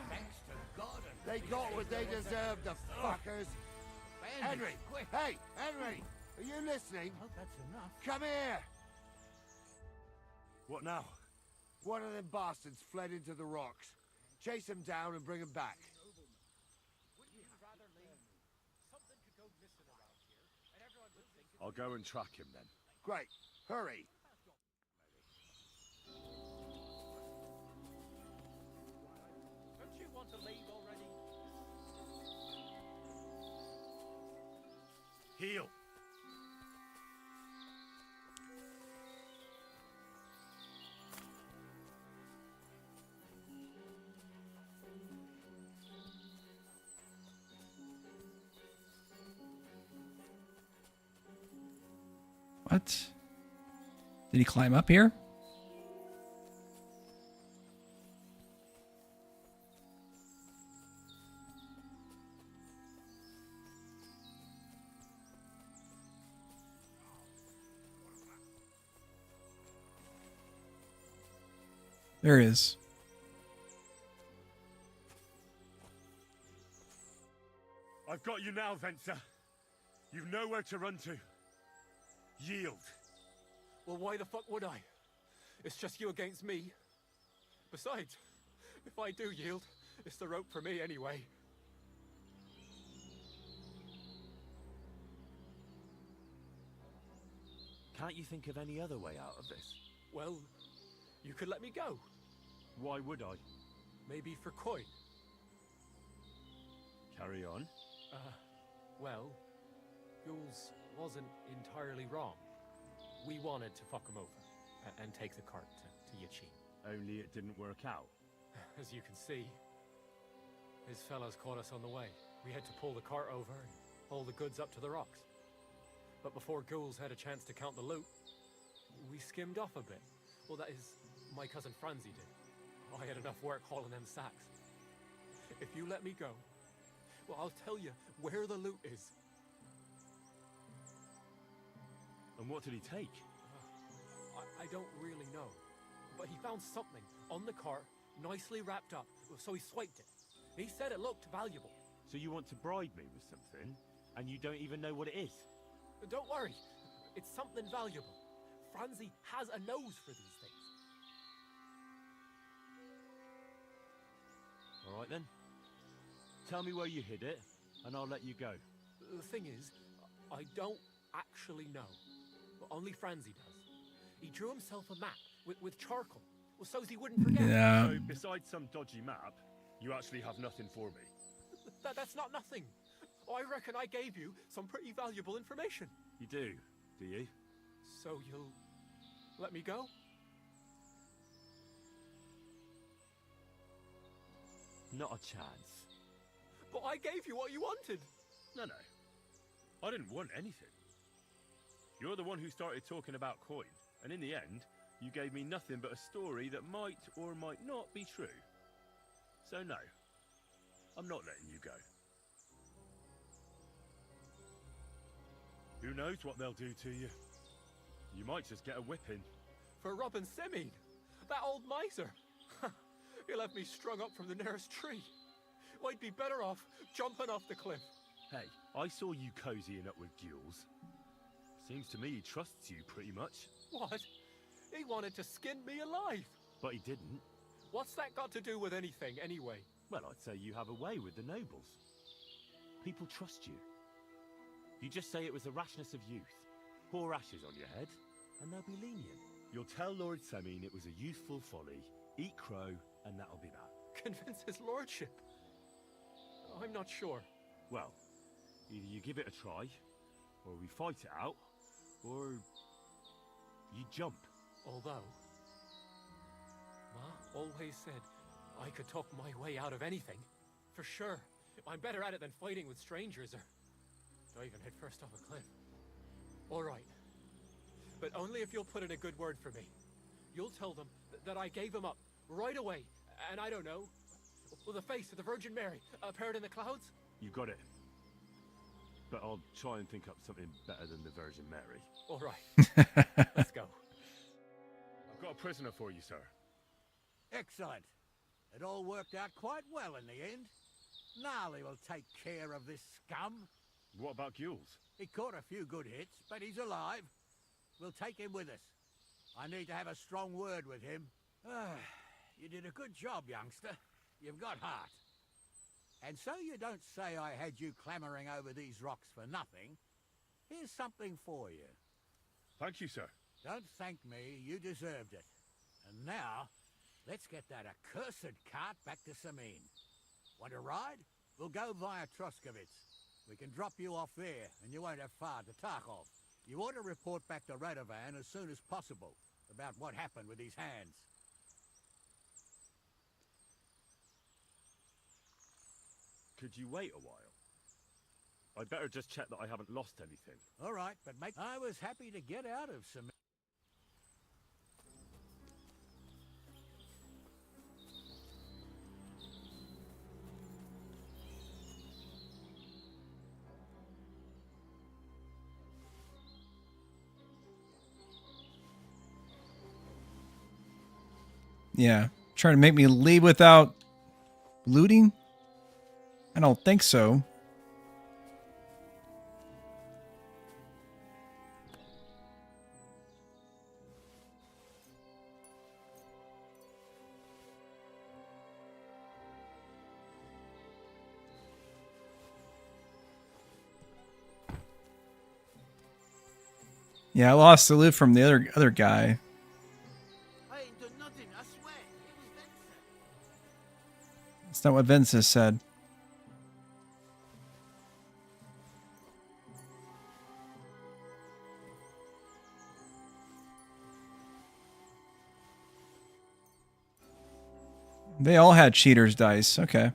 Thanks to God and They got what they deserved, the fuckers. Henry! quick! Hey, Henry! Are you listening? Oh, that's enough. Come here! What now? One of them bastards fled into the rocks. Chase him down and bring him back. I'll go and track him then. Great. Hurry. Don't you want to leave already? Heal. What? Did he climb up here? There he is. I've got you now, Venser. You've nowhere to run to. Yield. Well, why the fuck would I? It's just you against me. Besides, if I do yield, it's the rope for me anyway. Can't you think of any other way out of this? Well, you could let me go. Why would I? Maybe for coin. Carry on. Well, Ghouls wasn't entirely wrong. We wanted to fuck him over and take the cart to Yachin. Only it didn't work out. As you can see, his fellows caught us on the way. We had to pull the cart over and haul the goods up to the rocks. But before Ghouls had a chance to count the loot, we skimmed off a bit. Well, that is, my cousin Franzi did. I had enough work hauling them sacks. If you let me go, well, I'll tell you where the loot is. And what did he take? I don't really know. But he found something on the cart, nicely wrapped up, so he swiped it. He said it looked valuable. So you want to bribe me with something, and you don't even know what it is? Don't worry, it's something valuable. Franzi has a nose for these things. All right then. Tell me where you hid it, and I'll let you go. The thing is, I don't actually know. But only Franzi does. He drew himself a map with charcoal, well, so he wouldn't forget. Yeah. So, besides some dodgy map, you actually have nothing for me. That's not nothing. I reckon I gave you some pretty valuable information. You do you? So you'll let me go? Not a chance. But I gave you what you wanted. No. I didn't want anything. You're the one who started talking about coin, and in the end, you gave me nothing but a story that might or might not be true. So no, I'm not letting you go. Who knows what they'll do to you? You might just get a whipping. For robbing Semine, that old miser. He left me strung up from the nearest tree. I'd be better off jumping off the cliff. Hey, I saw you cozying up with Gules. Seems to me he trusts you pretty much. What? He wanted to skin me alive. But he didn't. What's that got to do with anything, anyway? Well, I'd say you have a way with the nobles. People trust you. You just say it was the rashness of youth. Pour ashes on your head, and they'll be lenient. You'll tell Lord Semine it was a youthful folly, eat crow, and that'll be that. Convince his lordship? I'm not sure. Well, either you give it a try, or we fight it out, or you jump. Although, Ma always said I could talk my way out of anything. For sure. I'm better at it than fighting with strangers or diving head first off a cliff. All right. But only if you'll put in a good word for me. You'll tell them that I gave him up right away. And I don't know, with the face of the Virgin Mary appeared in the clouds? You got it. But I'll try and think up something better than the Virgin Mary. All right. Let's go. I've got a prisoner for you, sir. Excellent. It all worked out quite well in the end. Gnarly will take care of this scum. What about Gules? He caught a few good hits, but he's alive. We'll take him with us. I need to have a strong word with him. You did a good job, youngster. You've got heart. And so you don't say I had you clambering over these rocks for nothing. Here's something for you. Thank you, sir. Don't thank me, you deserved it. And now, let's get that accursed cart back to Semine. Want to ride? We'll go via Troskovitz. We can drop you off there, and you won't have far to Tarkov. You ought to report back to Radovan as soon as possible about what happened with these hands. Could you wait a while? I'd better just check that I haven't lost anything. All right, but I was happy to get out of Semine. Yeah. Trying to make me leave without looting? I don't think so. Yeah, I lost the loot from the other guy. I ain't done nothing, I swear. It was Vincent. That's not what Vincent said. They all had cheaters dice. Okay.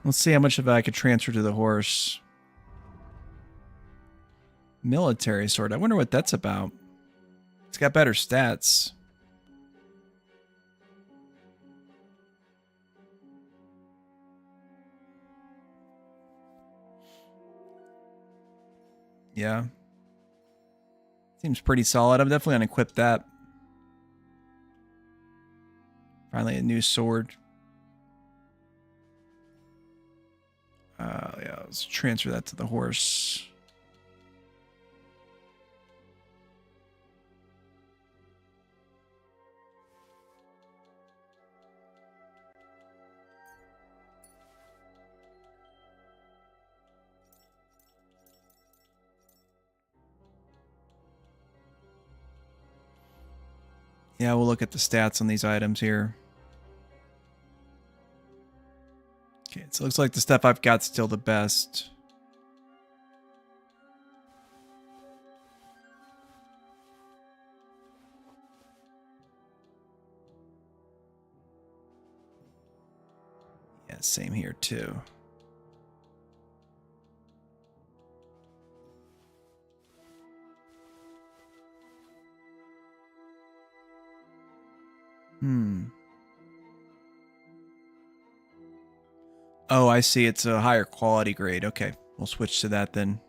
Let's see how much of it I could transfer to the horse. Military sword. I wonder what that's about. It's got better stats. Yeah. Seems pretty solid. I'm definitely going to equip that. Finally, a new sword. Yeah, let's transfer that to the horse. Yeah, we'll look at the stats on these items here. Okay, so it looks like the stuff I've got still the best. Yeah, same here too. Oh, I see. It's a higher quality grade. Okay, we'll switch to that then.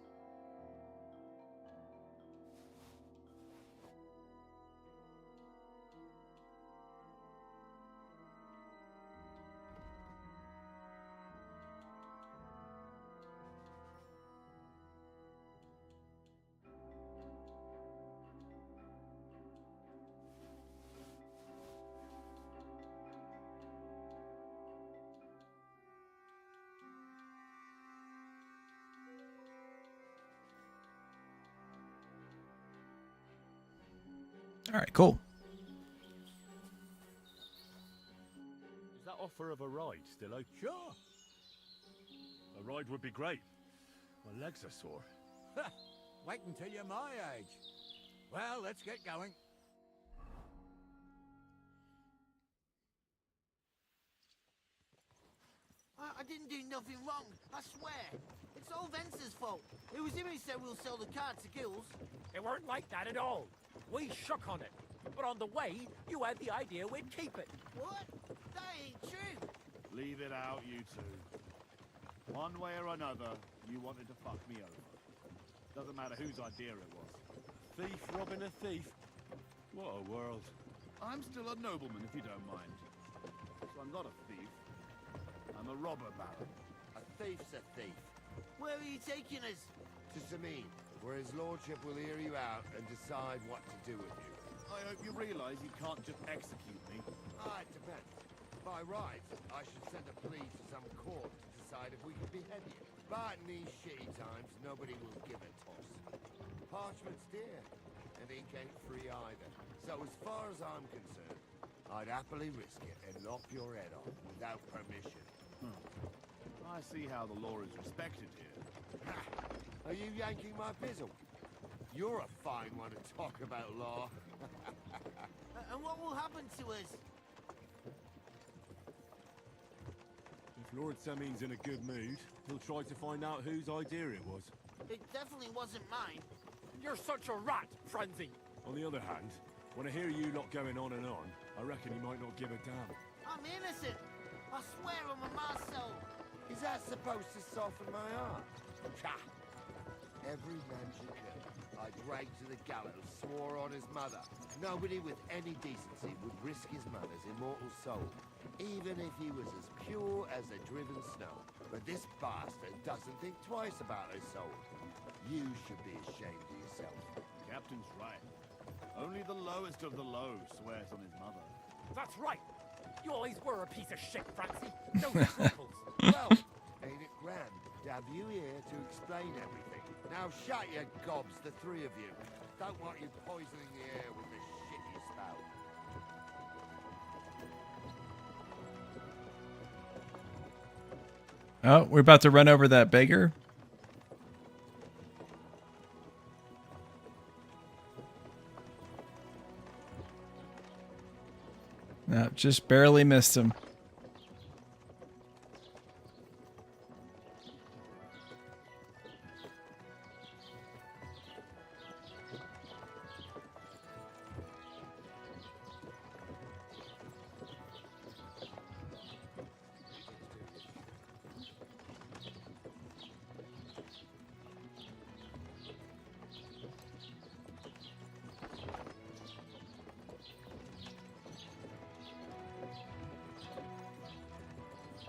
All right, cool. Is that offer of a ride still open? Sure. A ride would be great. My legs are sore. Wait until you're my age. Well, let's get going. I didn't do nothing wrong, I swear. It's all Vince's fault. It was him who said we'll sell the car to Gills. It weren't like that at all. We shook on it. But on the way, you had the idea we'd keep it. What? That ain't true. Leave it out, you two. One way or another, you wanted to fuck me over. Doesn't matter whose idea it was. Thief robbing a thief. What a world. I'm still a nobleman, if you don't mind. So I'm not a thief. I'm a robber baron. A thief's a thief. Where are you taking us? To Samin, where his lordship will hear you out and decide what to do with you. I hope you realize you can't just execute me. It depends. By right, I should send a plea to some court to decide if we can behead you. But in these shitty times, nobody will give a toss. Parchment's dear, and ink ain't free either. So as far as I'm concerned, I'd happily risk it and lop your head off without permission. I see how the law is respected here. Ha! Are you yanking my pizzle? You're a fine one to talk about law. And what will happen to us? If Lord Samin's in a good mood, he'll try to find out whose idea it was. It definitely wasn't mine. You're such a rat, Frenzy. On the other hand, when I hear you lot going on and on, I reckon he might not give a damn. I'm innocent. I swear on my ma's soul. Is that supposed to soften my heart? Ha! Every man you kill, I dragged to the gallows, swore on his mother. Nobody with any decency would risk his mother's immortal soul, even if he was as pure as a driven snow. But this bastard doesn't think twice about his soul. You should be ashamed of yourself. Captain's right. Only the lowest of the low swears on his mother. That's right. You always were a piece of shit, Francie. No scruples. Well, ain't it grand to have you here to explain everything? Now shut your gobs, the three of you. Don't want you poisoning the air with the shit you spout. Oh, we're about to run over that beggar. No, just barely missed him.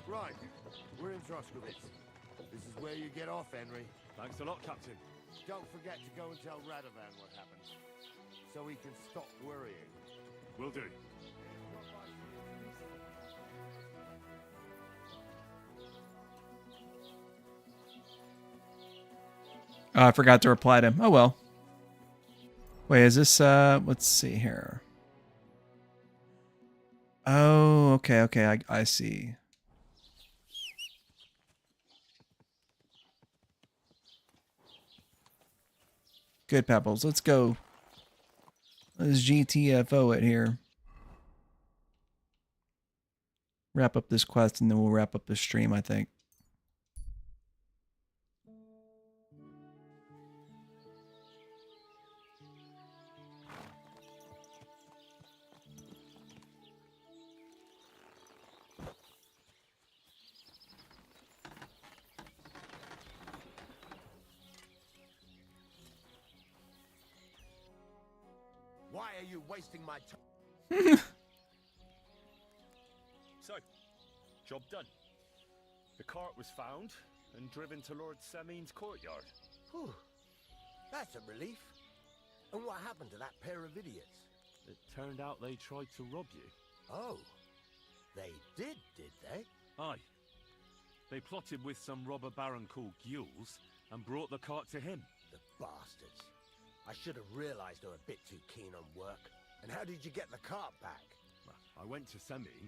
Right, we're in Droskowitz. This is where you get off, Henry. Thanks a lot, Captain. Don't forget to go and tell Radovan what happened, so he can stop worrying. Will do. Oh, I forgot to reply to him. Oh well. Wait, is this let's see here. Oh, okay, okay, I see. Good, Pebbles. Let's go. Let's GTFO it here. Wrap up this quest and then we'll wrap up the stream, I think. Why are you wasting my time? So, job done. The cart was found and driven to Lord Semin's courtyard. Whew. That's a relief. And what happened to that pair of idiots? It turned out they tried to rob you. Oh, they did they? Aye. They plotted with some robber baron called Gules and brought the cart to him. The bastards. I should have realized they were a bit too keen on work. And how did you get the cart back? Well, I went to Semin,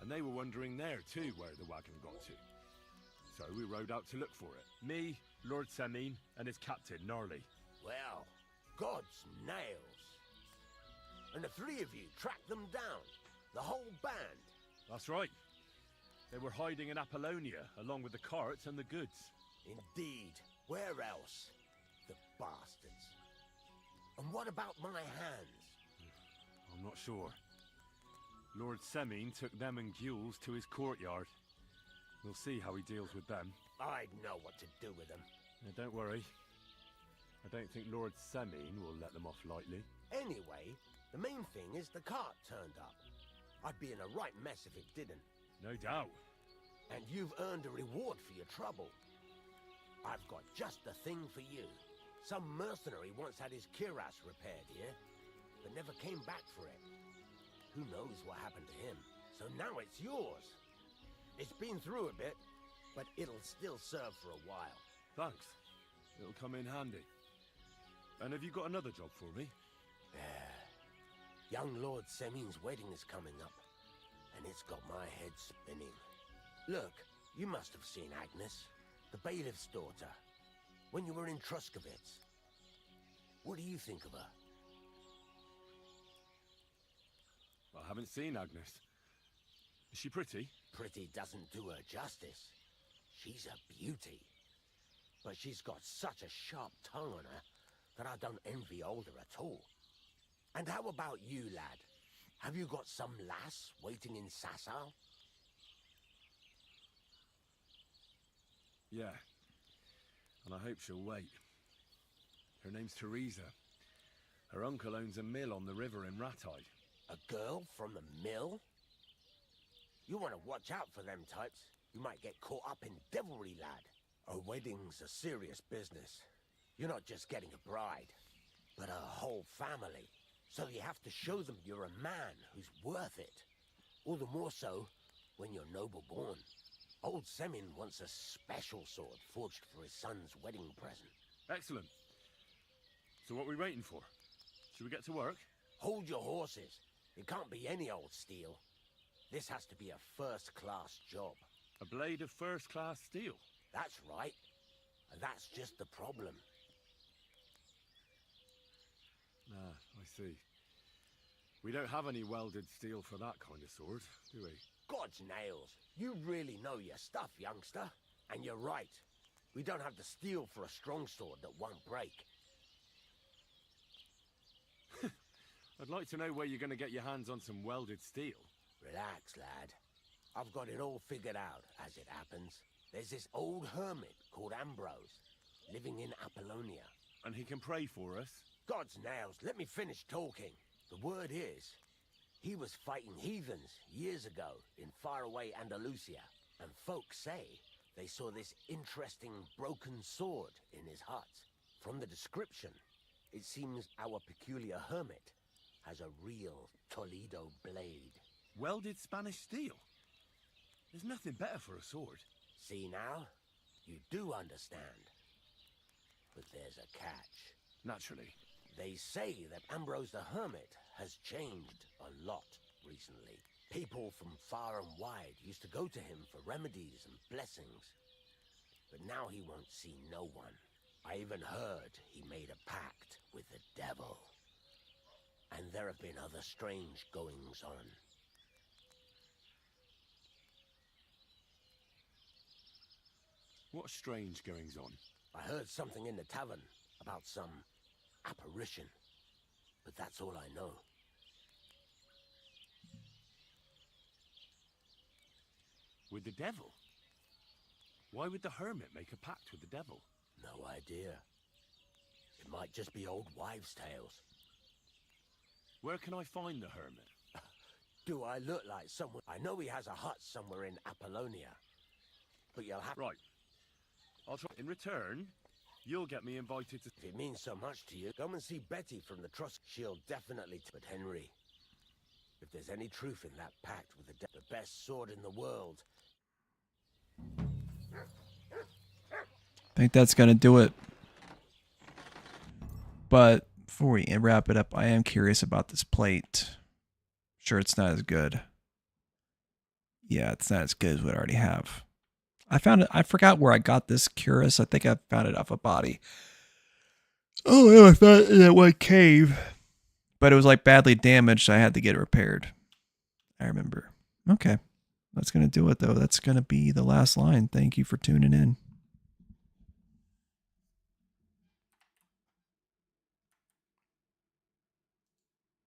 and they were wondering there too where the wagon got to. So we rode out to look for it. Me, Lord Semin, and his captain, Gnarly. Well, God's nails. And the three of you tracked them down? The whole band? That's right. They were hiding in Apollonia, along with the carts and the goods. Indeed. Where else? The bastards. And what about my hands? I'm not sure. Lord Semin took them and Gules to his courtyard. We'll see how he deals with them. I'd know what to do with them. Now, don't worry. I don't think Lord Semin will let them off lightly. Anyway, the main thing is the cart turned up. I'd be in a right mess if it didn't. No doubt. And you've earned a reward for your trouble. I've got just the thing for you. Some mercenary once had his cuirass repaired here, but never came back for it. Who knows what happened to him? So now it's yours. It's been through a bit, but it'll still serve for a while. Thanks. It'll come in handy. And have you got another job for me? Young Lord Semin's wedding is coming up, and it's got my head spinning. Look, you must have seen Agnes, the bailiff's daughter, when you were in Truskovitz. What do you think of her? I haven't seen Agnes. Is she pretty? Pretty doesn't do her justice. She's a beauty. But she's got such a sharp tongue on her that I don't envy older at all. And how about you, lad? Have you got some lass waiting in Sasau? Yeah. And I hope she'll wait. Her name's Teresa. Her uncle owns a mill on the river in Ratai. A girl from the mill? You want to watch out for them types. You might get caught up in devilry, lad. A wedding's a serious business. You're not just getting a bride, but a whole family. So you have to show them you're a man who's worth it. All the more so when you're noble born. Old Semin wants a special sword forged for his son's wedding present. Excellent. So what are we waiting for? Should we get to work? Hold your horses. It can't be any old steel. This has to be a first-class job. A blade of first-class steel? That's right. And that's just the problem. Ah, I see. We don't have any welded steel for that kind of sword, do we? God's nails. You really know your stuff, youngster. And you're right. We don't have the steel for a strong sword that won't break. I'd like to know where you're going to get your hands on some welded steel. Relax, lad. I've got it all figured out, as it happens. There's this old hermit called Ambrose, living in Apollonia. And he can pray for us? God's nails, let me finish talking. The word is, he was fighting heathens years ago in faraway Andalusia. And folks say they saw this interesting broken sword in his hut. From the description, it seems our peculiar hermit has a real Toledo blade. Welded Spanish steel? There's nothing better for a sword. See now? You do understand. But there's a catch. Naturally. They say that Ambrose the Hermit has changed a lot recently. People from far and wide used to go to him for remedies and blessings. But now he won't see no one. I even heard he made a pact with the devil. And there have been other strange goings on. What strange goings on? I heard something in the tavern about some apparition. But that's all I know. With the devil? Why would the hermit make a pact with the devil? No idea. It might just be old wives' tales. Where can I find the hermit? Do I look like someone? I know he has a hut somewhere in Apollonia. But you'll have... Right. I'll try. In return, you'll get me invited to... If it means so much to you, come and see Betty from the Trust. She'll definitely... But Henry, if there's any truth in that pact with the best sword in the world... I think that's going to do it. But before we wrap it up, I am curious about this plate. Sure, it's not as good. Yeah, it's not as good as what I already have. I found it. I forgot where I got this cuirass. I think I found it off a body. Oh, yeah, I found it in that one cave. But it was like badly damaged, so I had to get it repaired. I remember. Okay. That's going to do it, though. That's going to be the last line. Thank you for tuning in.